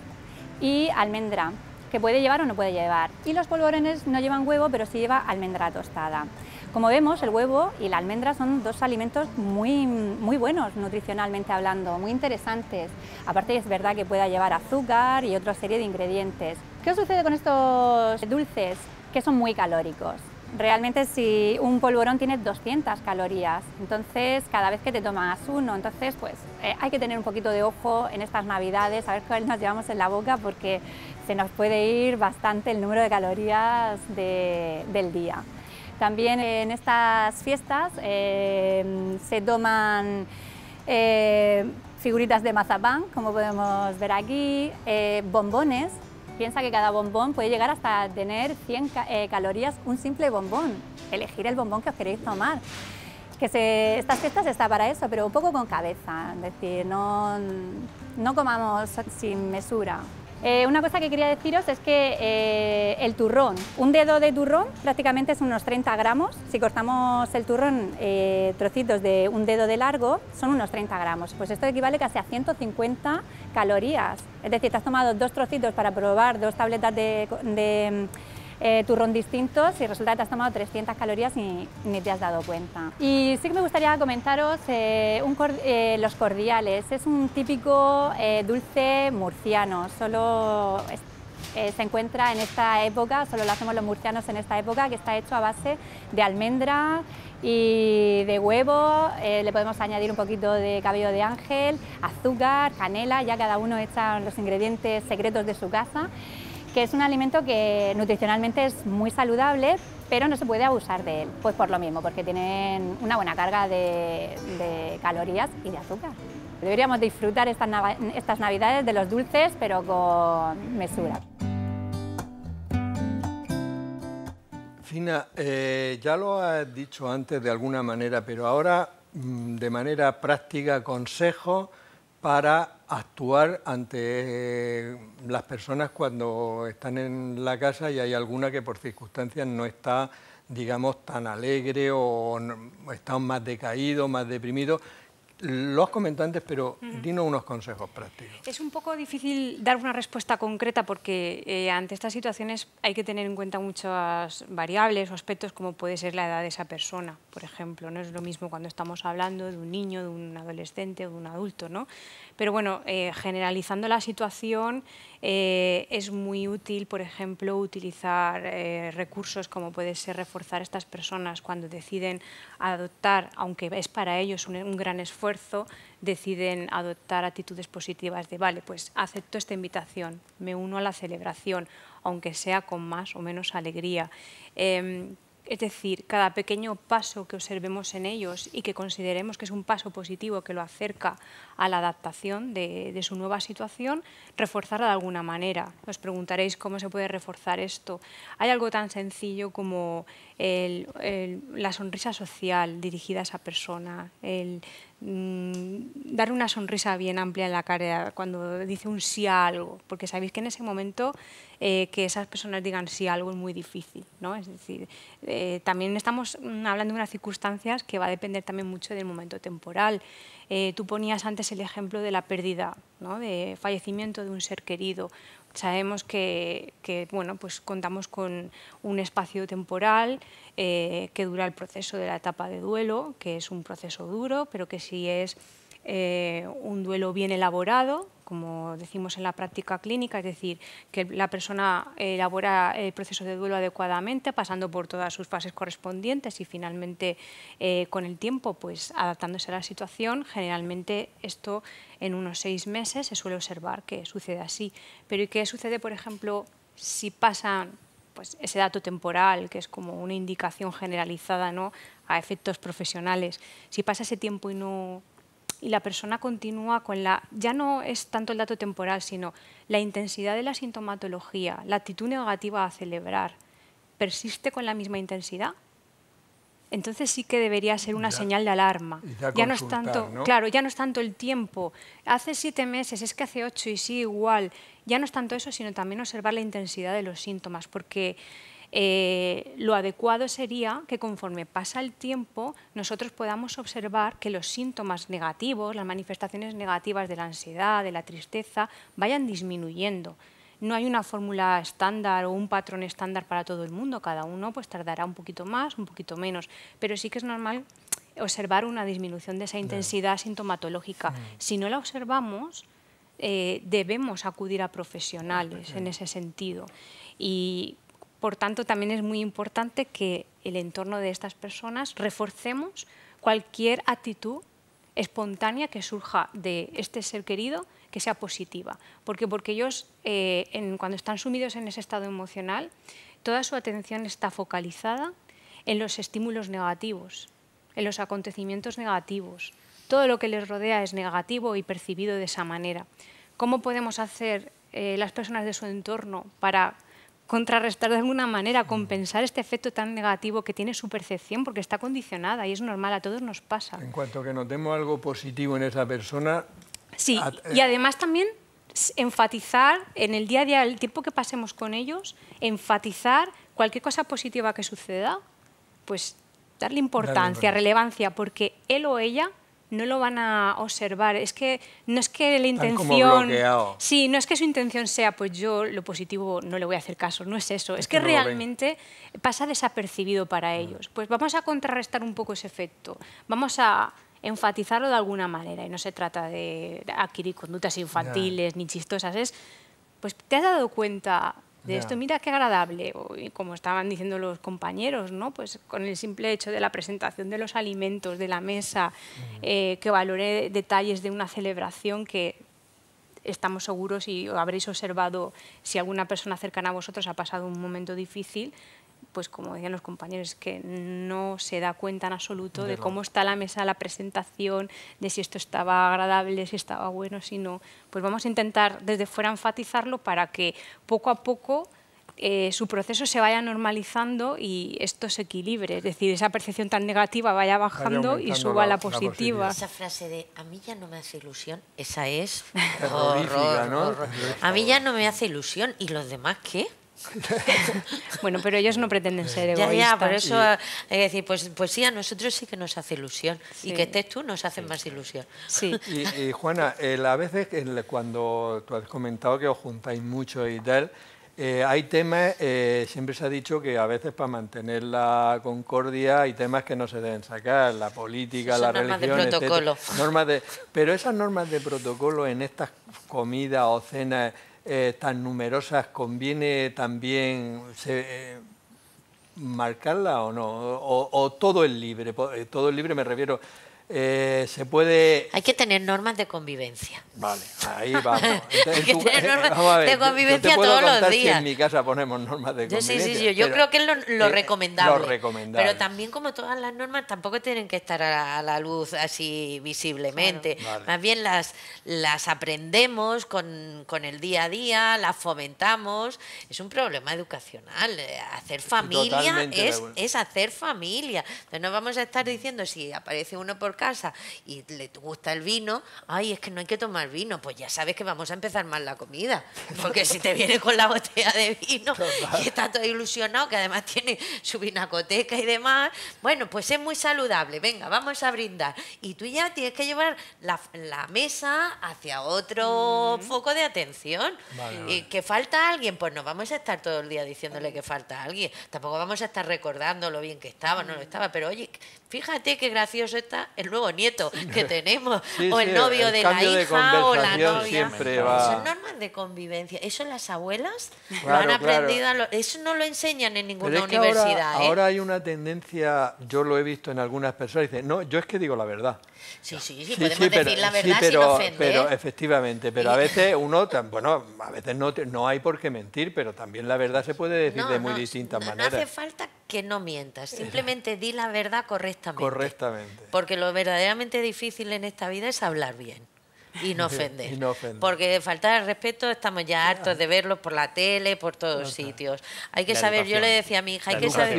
y almendra, que puede llevar o no puede llevar, y los polvorones no llevan huevo, pero sí lleva almendra tostada. Como vemos, el huevo y la almendra son dos alimentos muy buenos nutricionalmente hablando, muy interesantes. Aparte es verdad que pueda llevar azúcar y otra serie de ingredientes. ¿Qué sucede con estos dulces? Que son muy calóricos. Realmente si un polvorón tiene 200 calorías, entonces cada vez que te tomas uno, entonces pues hay que tener un poquito de ojo en estas navidades, a ver cuál nos llevamos en la boca, porque se nos puede ir bastante el número de calorías del día. También en estas fiestas se toman figuritas de mazapán, como podemos ver aquí, bombones. Piensa que cada bombón puede llegar hasta tener 100 calorías, un simple bombón. Elegir el bombón que os queréis tomar. Estas fiestas está para eso, pero un poco con cabeza, es decir, no comamos sin mesura. Una cosa que quería deciros es que el turrón, un dedo de turrón prácticamente es unos 30 gramos. Si cortamos el turrón trocitos de un dedo de largo, son unos 30 gramos. Pues esto equivale casi a 150 calorías. Es decir, te has tomado dos trocitos para probar dos tabletas de turrón distintos y resulta que te has tomado 300 calorías y ni te has dado cuenta. Y sí que me gustaría comentaros los cordiales. Es un típico dulce murciano, solo se encuentra en esta época, solo lo hacemos los murcianos en esta época, que está hecho a base de almendra y de huevo. Le podemos añadir un poquito de cabello de ángel, azúcar, canela, ya cada uno echa los ingredientes secretos de su casa, que es un alimento que nutricionalmente es muy saludable, pero no se puede abusar de él, pues por lo mismo, porque tienen una buena carga de calorías y de azúcar. Deberíamos disfrutar estas navidades de los dulces, pero con mesura. Fina, ya lo has dicho antes de alguna manera, pero ahora de manera práctica, consejos para actuar ante las personas cuando están en la casa y hay alguna que por circunstancias no está, digamos, tan alegre o está más decaído, más deprimido. Lo has comentado antes, pero dinos unos consejos prácticos. Es un poco difícil dar una respuesta concreta porque ante estas situaciones hay que tener en cuenta muchas variables o aspectos, como puede ser la edad de esa persona, por ejemplo. No es lo mismo cuando estamos hablando de un niño, de un adolescente o de un adulto, ¿no? Pero bueno, generalizando la situación, es muy útil, por ejemplo, utilizar recursos como puede ser reforzar a estas personas cuando deciden adoptar, aunque es para ellos un gran esfuerzo, deciden adoptar actitudes positivas de, vale, pues acepto esta invitación, me uno a la celebración, aunque sea con más o menos alegría. Es decir, cada pequeño paso que observemos en ellos y que consideremos que es un paso positivo que lo acerca a la adaptación de su nueva situación, reforzarla de alguna manera. Os preguntaréis cómo se puede reforzar esto. Hay algo tan sencillo como la sonrisa social dirigida a esa persona, dar una sonrisa bien amplia en la cara cuando dice un sí a algo, porque sabéis que en ese momento que esas personas digan sí a algo es muy difícil, ¿no? Es decir, también estamos hablando de unas circunstancias que va a depender también mucho del momento temporal. Tú ponías antes el ejemplo de la pérdida, ¿no? De fallecimiento de un ser querido. Sabemos que bueno, pues contamos con un espacio temporal que dura el proceso de la etapa de duelo, que es un proceso duro, pero que si es un duelo bien elaborado, como decimos en la práctica clínica, es decir, que la persona elabora el proceso de duelo adecuadamente, pasando por todas sus fases correspondientes y finalmente con el tiempo pues adaptándose a la situación. Generalmente esto en unos 6 meses se suele observar que sucede así. Pero ¿y qué sucede, por ejemplo, si pasan pues, ese dato temporal, que es como una indicación generalizada, ¿no?, a efectos profesionales? Si pasa ese tiempo y la persona continúa con ya no es tanto el dato temporal, sino la intensidad de la sintomatología, la actitud negativa a celebrar, persiste con la misma intensidad, entonces sí que debería ser una señal de alarma. Ya no es tanto, ¿no? Claro, ya no es tanto el tiempo. Hace 7 meses, es que hace 8 y sí, igual. Ya no es tanto eso, sino también observar la intensidad de los síntomas, porque lo adecuado sería que conforme pasa el tiempo nosotros podamos observar que los síntomas negativos, las manifestaciones negativas de la ansiedad, de la tristeza, vayan disminuyendo. No hay una fórmula estándar o un patrón estándar para todo el mundo, cada uno pues tardará un poquito más, un poquito menos, pero sí que es normal observar una disminución de esa intensidad sintomatológica. Si no la observamos, debemos acudir a profesionales en ese sentido. Y por tanto, también es muy importante que el entorno de estas personas reforcemos cualquier actitud espontánea que surja de este ser querido, que sea positiva. Porque ellos, cuando están sumidos en ese estado emocional, toda su atención está focalizada en los estímulos negativos, en los acontecimientos negativos. Todo lo que les rodea es negativo y percibido de esa manera. ¿Cómo podemos hacer las personas de su entorno para contrarrestar de alguna manera, compensar este efecto tan negativo que tiene su percepción, porque está condicionada y es normal, a todos nos pasa? En cuanto que notemos algo positivo en esa persona... Sí, y además también enfatizar en el día a día, el tiempo que pasemos con ellos, enfatizar cualquier cosa positiva que suceda, pues darle importancia, relevancia, porque él o ella no lo van a observar. Es que no es que la intención... Sí, no es que su intención sea, pues yo lo positivo no le voy a hacer caso, no es eso. Es que realmente pasa desapercibido para ellos. Pues vamos a contrarrestar un poco ese efecto. Vamos a enfatizarlo de alguna manera. Y no se trata de adquirir conductas infantiles ni chistosas. Es, pues te has dado cuenta de esto, mira qué agradable, y como estaban diciendo los compañeros, ¿no? Pues con el simple hecho de la presentación de los alimentos, de la mesa, que valore detalles de una celebración que estamos seguros y habréis observado si alguna persona cercana a vosotros ha pasado un momento difícil, pues como decían los compañeros, que no se da cuenta en absoluto de cómo está la mesa, la presentación, de si esto estaba agradable, si estaba bueno, si no. Pues vamos a intentar desde fuera enfatizarlo para que poco a poco su proceso se vaya normalizando y esto se equilibre. Es decir, esa percepción tan negativa vaya bajando y suba la positiva. Esa frase de a mí ya no me hace ilusión, esa es terrorífica, ¿no? A mí ya no me hace ilusión, ¿y los demás qué? Bueno, pero ellos no pretenden ser egoístas. Ya, por eso hay que decir, pues sí, a nosotros sí que nos hace ilusión. Sí. Y que estés tú nos hace más ilusión. Sí. Y Juana, a veces cuando tú has comentado que os juntáis mucho y tal, hay temas, siempre se ha dicho que a veces para mantener la concordia hay temas que no se deben sacar, la política, la religión, normas de protocolo. Pero esas normas de protocolo en estas comidas o cenas tan numerosas, ¿conviene también marcarla o no? ¿O todo es libre? Todo es libre, me refiero... se puede... Hay que tener normas de convivencia. Vale, ahí vamos. Hay que tener normas de convivencia todos los días. Si en mi casa ponemos normas de convivencia. Sí, yo creo que es lo recomendable. Lo recomendable. Pero también, como todas las normas, tampoco tienen que estar a la luz así visiblemente. Claro. Vale. Más bien las aprendemos con el día a día, las fomentamos. Es un problema educacional. Hacer familia es hacer familia. Entonces no vamos a estar diciendo si aparece uno por casa y le gusta el vino, ay, es que no hay que tomar vino, pues ya sabes que vamos a empezar mal la comida. Porque si te viene con la botella de vino y está todo ilusionado, que además tiene su vinacoteca y demás, bueno, pues es muy saludable, venga, vamos a brindar. Y tú ya tienes que llevar la mesa hacia otro foco de atención. Y que falta alguien, pues no vamos a estar todo el día diciéndole que falta alguien. Tampoco vamos a estar recordando lo bien que estaba, no lo estaba. Pero oye, fíjate qué gracioso está el nuevo nieto que tenemos, o el novio de la hija, o la novia. Son normas de convivencia. Eso las abuelas lo han aprendido. Eso no lo enseñan en ninguna universidad. Ahora hay una tendencia, yo lo he visto en algunas personas, dicen, no, yo es que digo la verdad. Sí, podemos decir la verdad sin ofender. Pero efectivamente, pero a veces uno, bueno, a veces no hay por qué mentir, pero también la verdad se puede decir de muy distintas maneras. No hace falta que no mientas, simplemente di la verdad correctamente. Correctamente. Porque lo verdaderamente difícil en esta vida es hablar bien. Y no ofender. Porque de faltar al respeto estamos ya hartos de verlos por la tele, por todos sitios. Hay que saber, yo le decía a mi hija, hay que saber.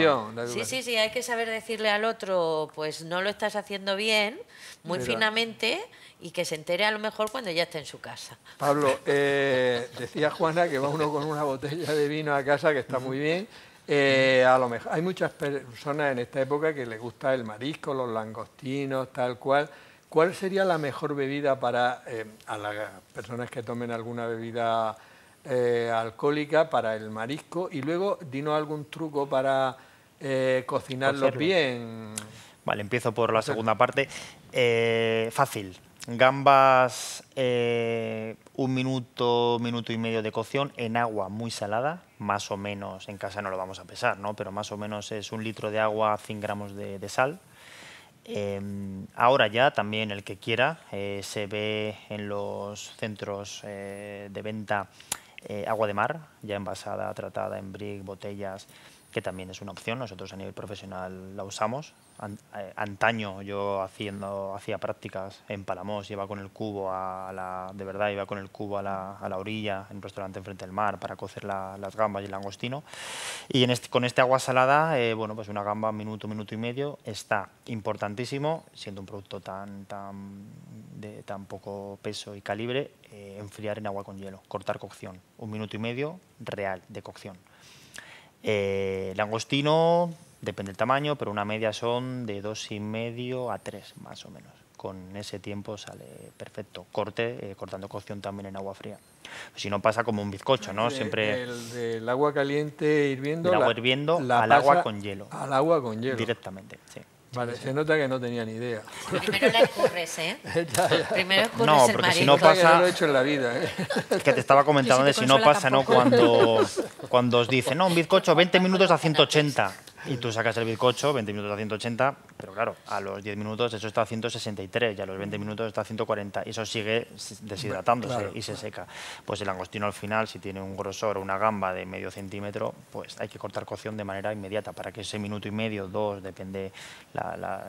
Sí, hay que saber decirle al otro, pues no lo estás haciendo bien, muy finamente, y que se entere a lo mejor cuando ya esté en su casa. Pablo, decía Juana que va uno con una botella de vino a casa, que está muy bien. A lo mejor hay muchas personas en esta época que les gusta el marisco, los langostinos, tal cual. ¿Cuál sería la mejor bebida para a las personas que tomen alguna bebida alcohólica para el marisco? Y luego, dinos algún truco para cocinarlo bien. Vale, empiezo por la segunda parte. Fácil. Gambas, 1 minuto, minuto y medio de cocción en agua muy salada, más o menos, en casa no lo vamos a pesar, ¿no? Pero más o menos es 1 litro de agua, 100 gramos de sal. Ahora ya también el que quiera, se ve en los centros de venta agua de mar, ya envasada, tratada en brick, botellas, que también es una opción. Nosotros a nivel profesional la usamos. Antaño yo hacía prácticas en Palamós, iba con el cubo iba con el cubo a la orilla, en un restaurante enfrente del mar, para cocer las gambas y el langostino. Y con este agua salada, bueno, pues una gamba, minuto, minuto y medio, está importantísimo, siendo un producto de tan poco peso y calibre, enfriar en agua con hielo, cortar cocción, 1 minuto y medio real de cocción. Langostino, depende del tamaño, pero una media son de 2,5 a 3, más o menos. Con ese tiempo sale perfecto. Cortando cocción también en agua fría. Si no pasa como un bizcocho, ¿no? Siempre del agua caliente hirviendo. El agua hirviendo al agua con hielo. Al agua con hielo. Directamente, sí. Vale, se nota que no tenía ni idea. Primero la escurres, ¿eh? Primero escurres no, el porque marisco. si no pasa... Que no lo he hecho en la vida, ¿eh? Es que te estaba comentando de si no pasa, ¿no? Cuando os dicen, no, un bizcocho 20 minutos a 180. Y tú sacas el bizcocho, 20 minutos a 180, pero claro, a los 10 minutos eso está a 163 y a los 20 minutos está a 140 y eso sigue deshidratándose y se seca. Pues el langostino al final, si tiene un grosor o una gamba de medio centímetro, pues hay que cortar cocción de manera inmediata para que ese minuto y medio, 2, depende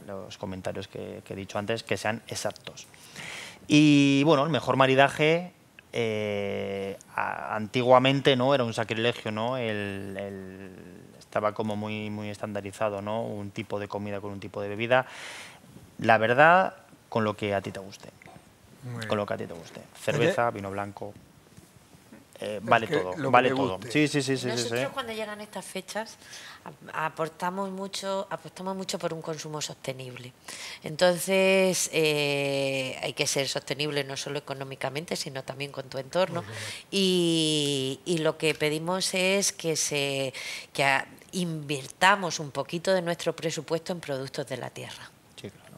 los comentarios que he dicho antes, que sean exactos. Y bueno, el mejor maridaje... antiguamente no era un sacrilegio, ¿no? Estaba como muy estandarizado, ¿no? Un tipo de comida con un tipo de bebida. La verdad, con lo que a ti te guste. Con lo que a ti te guste. Cerveza, vino blanco. Vale todo, vale todo. Sí. Nosotros cuando llegan estas fechas apostamos mucho por un consumo sostenible. Entonces hay que ser sostenible no solo económicamente, sino también con tu entorno. Y lo que pedimos es que invirtamos un poquito de nuestro presupuesto en productos de la tierra.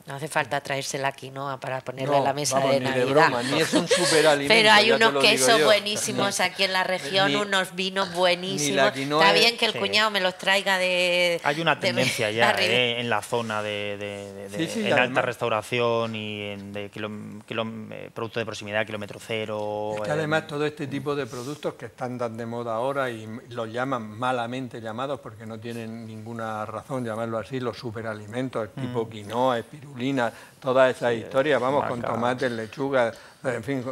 No hace falta traérsela aquí, ¿no? Para ponerle a la mesa de Navidad. Ni de broma, ni es un superalimento. Pero hay unos quesos buenísimos aquí en la región, unos vinos buenísimos. Está bien que el cuñado me los traiga de... Hay una tendencia ya en la zona en alta restauración y en productos de proximidad, kilómetro cero. Es que además todo este tipo de productos que están tan de moda ahora y los llaman malamente llamados porque no tienen ninguna razón llamarlo así, los superalimentos, tipo quinoa, espirulina, todas esas historias, vamos, con tomates, lechuga, en fin,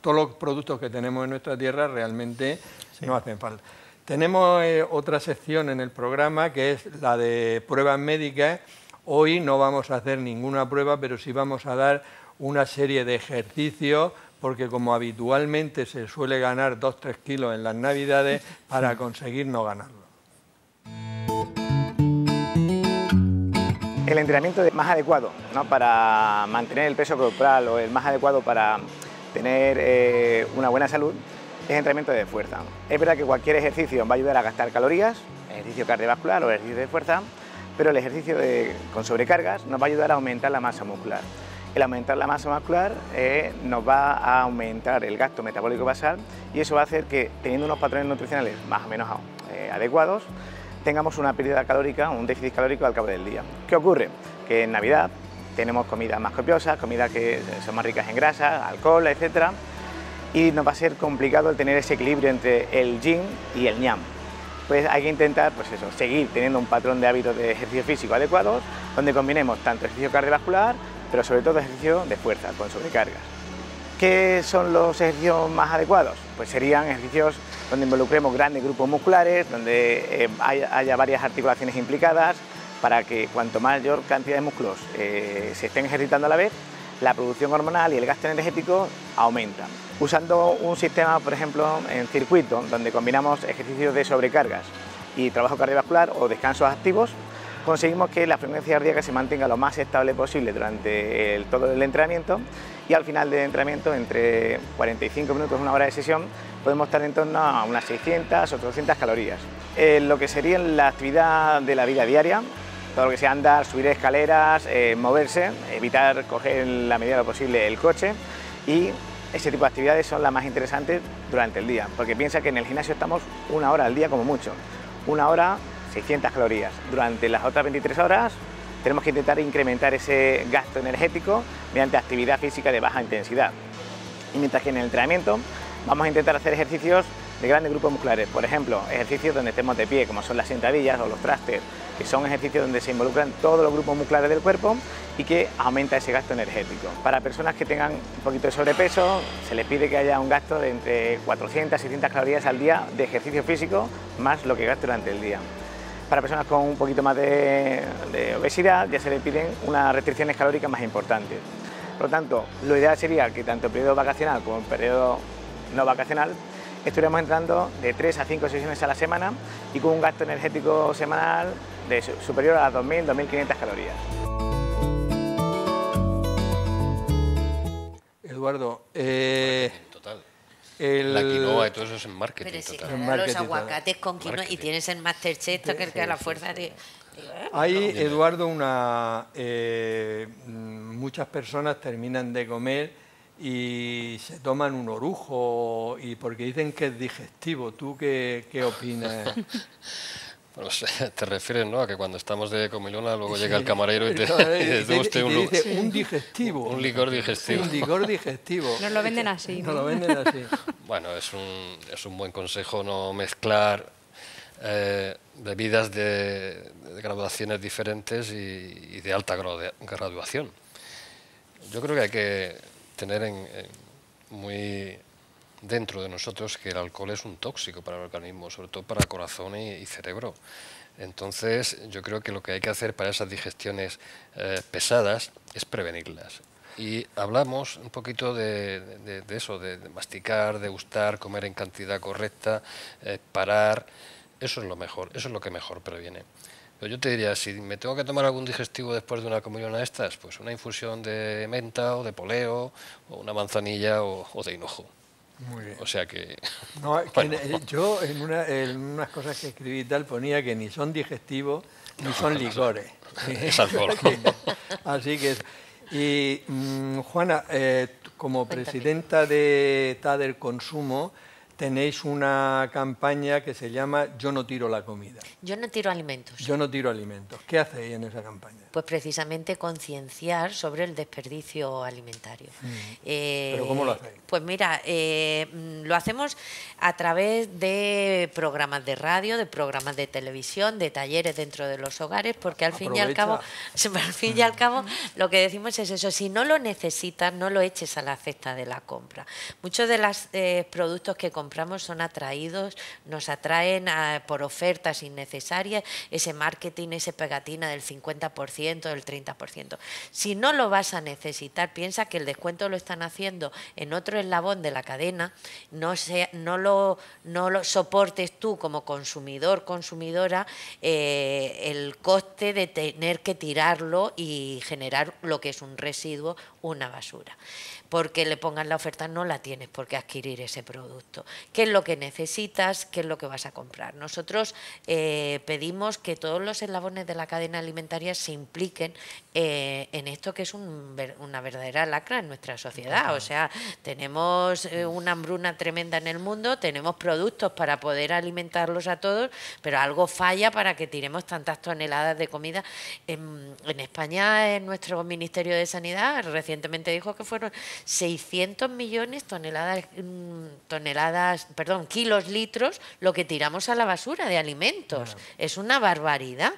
todos los productos que tenemos en nuestra tierra realmente no hacen falta. Tenemos otra sección en el programa que es la de pruebas médicas. Hoy no vamos a hacer ninguna prueba, pero sí vamos a dar una serie de ejercicios, porque como habitualmente se suele ganar 2-3 kilos en las Navidades, para conseguir no ganarlo. El entrenamiento más adecuado, ¿no?, para mantener el peso corporal, o el más adecuado para tener una buena salud, es el entrenamiento de fuerza. Es verdad que cualquier ejercicio va a ayudar a gastar calorías, ejercicio cardiovascular o ejercicio de fuerza, pero el ejercicio con sobrecargas nos va a ayudar a aumentar la masa muscular. El aumentar la masa muscular nos va a aumentar el gasto metabólico basal, y eso va a hacer que, teniendo unos patrones nutricionales más o menos adecuados, tengamos una pérdida calórica, un déficit calórico al cabo del día. ¿Qué ocurre? Que en Navidad tenemos comidas más copiosas, comidas que son más ricas en grasa, alcohol, etc. Y nos va a ser complicado el tener ese equilibrio entre el yin y el yang. Pues hay que intentar, pues eso, seguir teniendo un patrón de hábitos de ejercicio físico adecuados, donde combinemos tanto ejercicio cardiovascular, pero sobre todo ejercicio de fuerza, con sobrecargas. ¿Qué son los ejercicios más adecuados? Pues serían ejercicios donde involucremos grandes grupos musculares, donde haya varias articulaciones implicadas, para que cuanto mayor cantidad de músculos se estén ejercitando a la vez, la producción hormonal y el gasto energético aumentan. Usando un sistema, por ejemplo, en circuito, donde combinamos ejercicios de sobrecargas y trabajo cardiovascular o descansos activos, conseguimos que la frecuencia cardíaca se mantenga lo más estable posible durante todo el entrenamiento, y al final del entrenamiento, entre 45 minutos y una hora de sesión, podemos estar en torno a unas 600 o 800 calorías. Lo que sería la actividad de la vida diaria, todo lo que sea andar, subir escaleras, moverse, evitar coger en la medida de lo posible el coche, y ese tipo de actividades son las más interesantes durante el día, porque piensa que en el gimnasio estamos una hora al día como mucho, una hora 600 calorías. Durante las otras 23 horas tenemos que intentar incrementar ese gasto energético mediante actividad física de baja intensidad. Y mientras que en el entrenamiento vamos a intentar hacer ejercicios de grandes grupos musculares, por ejemplo, ejercicios donde estemos de pie, como son las sentadillas o los thrusters, que son ejercicios donde se involucran todos los grupos musculares del cuerpo y que aumenta ese gasto energético. Para personas que tengan un poquito de sobrepeso, se les pide que haya un gasto de entre 400 y 600 calorías al día de ejercicio físico, más lo que gaste durante el día. Para personas con un poquito más de obesidad, ya se les piden unas restricciones calóricas más importantes. Por lo tanto, lo ideal sería que tanto en periodo vacacional como en periodo no vacacional estuviéramos entrando de 3 a 5 sesiones a la semana, y con un gasto energético semanal superior a las 2.000-2.500 calorías. Eduardo, Total. el... La quinoa y todo eso es en marketing. Pero si total. claro, los aguacates con quinoa, y tienes el Masterchef, que a la fuerza de... Hay, Eduardo, muchas personas terminan de comer y se toman un orujo, y porque dicen que es digestivo. ¿Tú qué opinas? Bueno, te refieres, ¿no?, a que cuando estamos de comilona luego llega el camarero y te dice usted un digestivo. un licor digestivo. Un licor digestivo. Nos lo venden así, ¿no? Nos lo venden así. Bueno, es un buen consejo no mezclar bebidas de graduaciones diferentes y de alta graduación. Yo creo que hay que tener muy dentro de nosotros que el alcohol es un tóxico para el organismo, sobre todo para corazón y cerebro. Entonces, yo creo que lo que hay que hacer para esas digestiones pesadas es prevenirlas. Y hablamos un poquito de eso, de masticar, degustar, comer en cantidad correcta, parar. Eso es lo mejor, eso es lo que mejor previene. Pero yo te diría, si me tengo que tomar algún digestivo después de una comunión a estas, pues una infusión de menta o de poleo, o una manzanilla o de hinojo. Muy bien. O sea que... No, bueno. Yo en unas cosas que escribí y tal ponía que ni son digestivos ni son licores. Es alcohol. Así que... Y Juana, como presidenta de Tader Consumo, tenéis una campaña que se llama Yo no tiro la comida. Yo no tiro alimentos. Yo no tiro alimentos. ¿Qué hacéis en esa campaña? Pues precisamente concienciar sobre el desperdicio alimentario. ¿Pero cómo lo hacéis? Pues mira, lo hacemos a través de programas de radio, de programas de televisión, de talleres dentro de los hogares, porque al fin y al cabo, lo que decimos es eso: si no lo necesitas, no lo eches a la cesta de la compra. Muchos de los productos que compramos compramos son atraídos, nos atraen por ofertas innecesarias, ese marketing, esa pegatina del 50%, del 30%. Si no lo vas a necesitar, piensa que el descuento lo están haciendo en otro eslabón de la cadena, no lo soportes tú como consumidor, consumidora, el coste de tener que tirarlo y generar lo que es un residuo, una basura. Porque le pongan la oferta, no la tienes por qué adquirir ese producto. ¿Qué es lo que necesitas? ¿Qué es lo que vas a comprar? Nosotros pedimos que todos los eslabones de la cadena alimentaria se impliquen en esto que es una verdadera lacra en nuestra sociedad. O sea, tenemos una hambruna tremenda en el mundo, tenemos productos para poder alimentarlos a todos, pero algo falla para que tiremos tantas toneladas de comida. En España, en nuestro Ministerio de Sanidad, recientemente dijo que fueron 600 millones kilos, litros, lo que tiramos a la basura de alimentos. Claro. Es una barbaridad.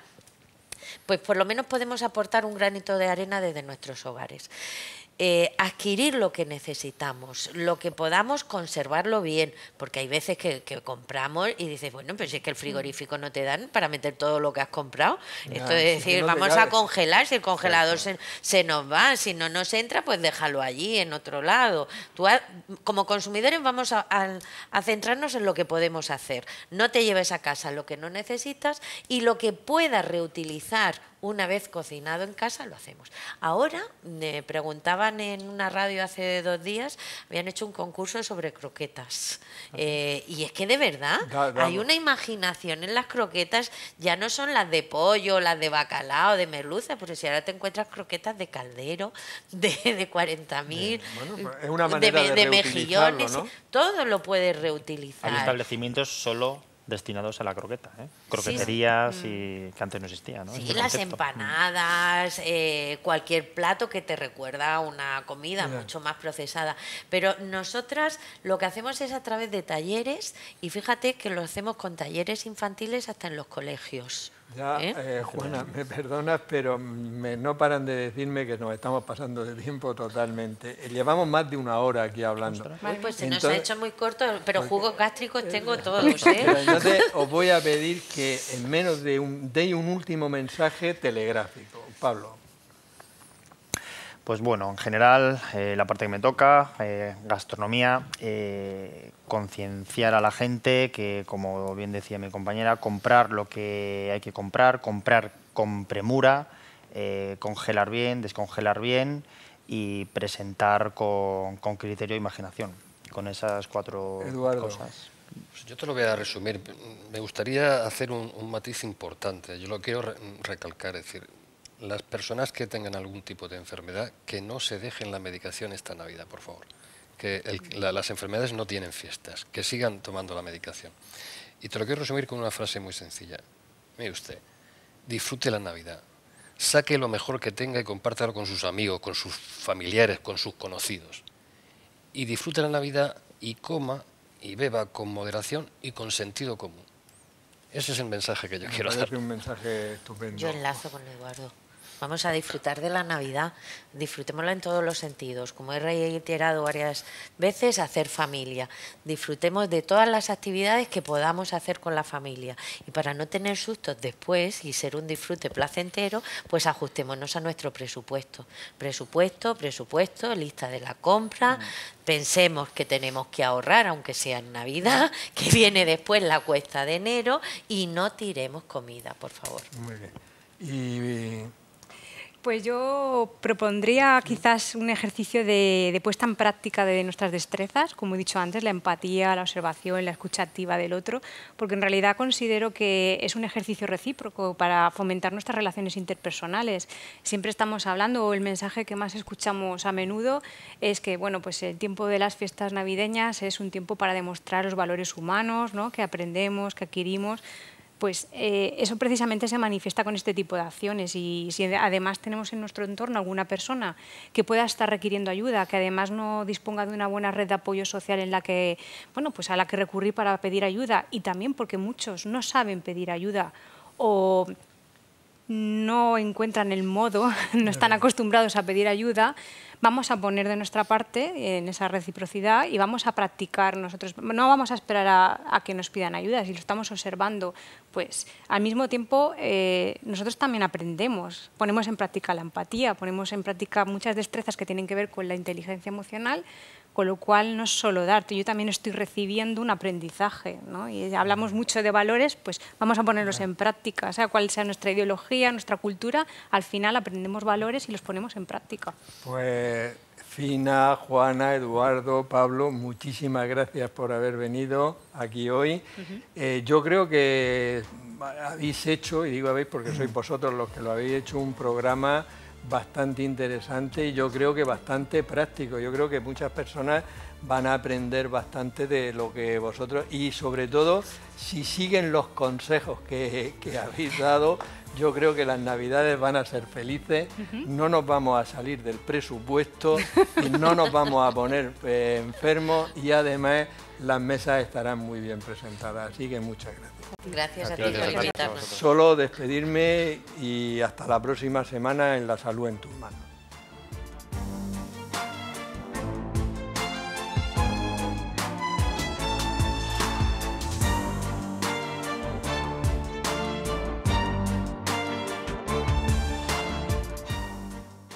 Pues por lo menos podemos aportar un granito de arena desde nuestros hogares. Adquirir lo que necesitamos, lo que podamos, conservarlo bien, porque hay veces que compramos y dices, bueno, pero si es que el frigorífico no te dan para meter todo lo que has comprado. Esto es decir, no vamos a congelar, si el congelador se nos va, si no nos entra, pues déjalo allí, en otro lado. Como consumidores vamos a centrarnos en lo que podemos hacer. No te lleves a casa lo que no necesitas y lo que puedas reutilizar una vez cocinado en casa, lo hacemos. Ahora, me preguntaban en una radio hace 2 días, habían hecho un concurso sobre croquetas. Y es que de verdad, hay una imaginación en las croquetas, ya no son las de pollo, las de bacalao, de merluza, pero si ahora te encuentras croquetas de caldero, de 40.000, bueno, es una manera de mejillones, ¿no? Todo lo puedes reutilizar. Hay establecimientos solo destinados a la croqueta, croqueterías y que antes no existían, ¿no? Sí, las empanadas, cualquier plato que te recuerda a una comida mucho más procesada. Pero nosotras lo que hacemos es a través de talleres, y fíjate que lo hacemos con talleres infantiles hasta en los colegios. Ya, Juana, me perdonas, pero no paran de decirme que nos estamos pasando de tiempo totalmente. Llevamos más de 1 hora aquí hablando. Vale, pues se nos ha hecho muy corto, pero jugos gástricos tengo todos. Pero entonces os voy a pedir que en menos de deis un último mensaje telegráfico. Pablo. Pues bueno, en general, la parte que me toca, gastronomía, concienciar a la gente que, como bien decía mi compañera, comprar lo que hay que comprar con premura, congelar bien, descongelar bien y presentar con criterio e imaginación, con esas 4 cosas. Pues yo te lo voy a resumir. Me gustaría hacer un matiz importante. Yo lo quiero recalcar, es decir, las personas que tengan algún tipo de enfermedad, que no se dejen la medicación esta Navidad, por favor. Que las enfermedades no tienen fiestas, que sigan tomando la medicación. Y te lo quiero resumir con una frase muy sencilla. Mire usted, disfrute la Navidad, saque lo mejor que tenga y compártalo con sus amigos, con sus familiares, con sus conocidos. Y disfrute la Navidad y coma y beba con moderación y con sentido común. Ese es el mensaje que yo quiero dar. Es un mensaje estupendo. Yo enlazo con Eduardo. Vamos a disfrutar de la Navidad, disfrutémosla en todos los sentidos. Como he reiterado varias veces, hacer familia. Disfrutemos de todas las actividades que podamos hacer con la familia. Y para no tener sustos después y ser un disfrute placentero, pues ajustémonos a nuestro presupuesto. Presupuesto, lista de la compra. Pensemos que tenemos que ahorrar, aunque sea en Navidad, que viene después la cuesta de enero, y no tiremos comida, por favor. Muy bien. Pues yo propondría quizás un ejercicio de puesta en práctica de nuestras destrezas, como he dicho antes, la empatía, la observación, la escucha activa del otro, porque en realidad considero que es un ejercicio recíproco para fomentar nuestras relaciones interpersonales. Siempre estamos hablando, o el mensaje que más escuchamos a menudo es que bueno, pues el tiempo de las fiestas navideñas es un tiempo para demostrar los valores humanos, ¿no?, que aprendemos, que adquirimos. Pues eso precisamente se manifiesta con este tipo de acciones, y si además tenemos en nuestro entorno alguna persona que pueda estar requiriendo ayuda, que además no disponga de una buena red de apoyo social en la que, bueno, pues a la que recurrir para pedir ayuda, y también porque muchos no saben pedir ayuda o no encuentran el modo, no están acostumbrados a pedir ayuda, vamos a poner de nuestra parte en esa reciprocidad y vamos a practicar nosotros. No vamos a esperar a que nos pidan ayuda, si lo estamos observando, pues al mismo tiempo nosotros también aprendemos, ponemos en práctica la empatía, ponemos en práctica muchas destrezas que tienen que ver con la inteligencia emocional, con lo cual no es solo darte, yo también estoy recibiendo un aprendizaje, ¿no? Y hablamos mucho de valores, pues vamos a ponerlos en práctica, sea cual sea nuestra ideología, nuestra cultura, al final aprendemos valores y los ponemos en práctica. Pues Fina, Juana, Eduardo, Pablo, muchísimas gracias por haber venido aquí hoy. Yo creo que habéis hecho, y digo habéis porque sois vosotros los que lo habéis hecho, un programa bastante interesante y yo creo que bastante práctico. Yo creo que muchas personas van a aprender bastante de lo que vosotros, y sobre todo si siguen los consejos que habéis dado, yo creo que las Navidades van a ser felices, no nos vamos a salir del presupuesto y no nos vamos a poner enfermos, y además las mesas estarán muy bien presentadas, así que muchas gracias. Gracias a ti por invitarnos. Solo despedirme y hasta la próxima semana en La Salud en tus manos.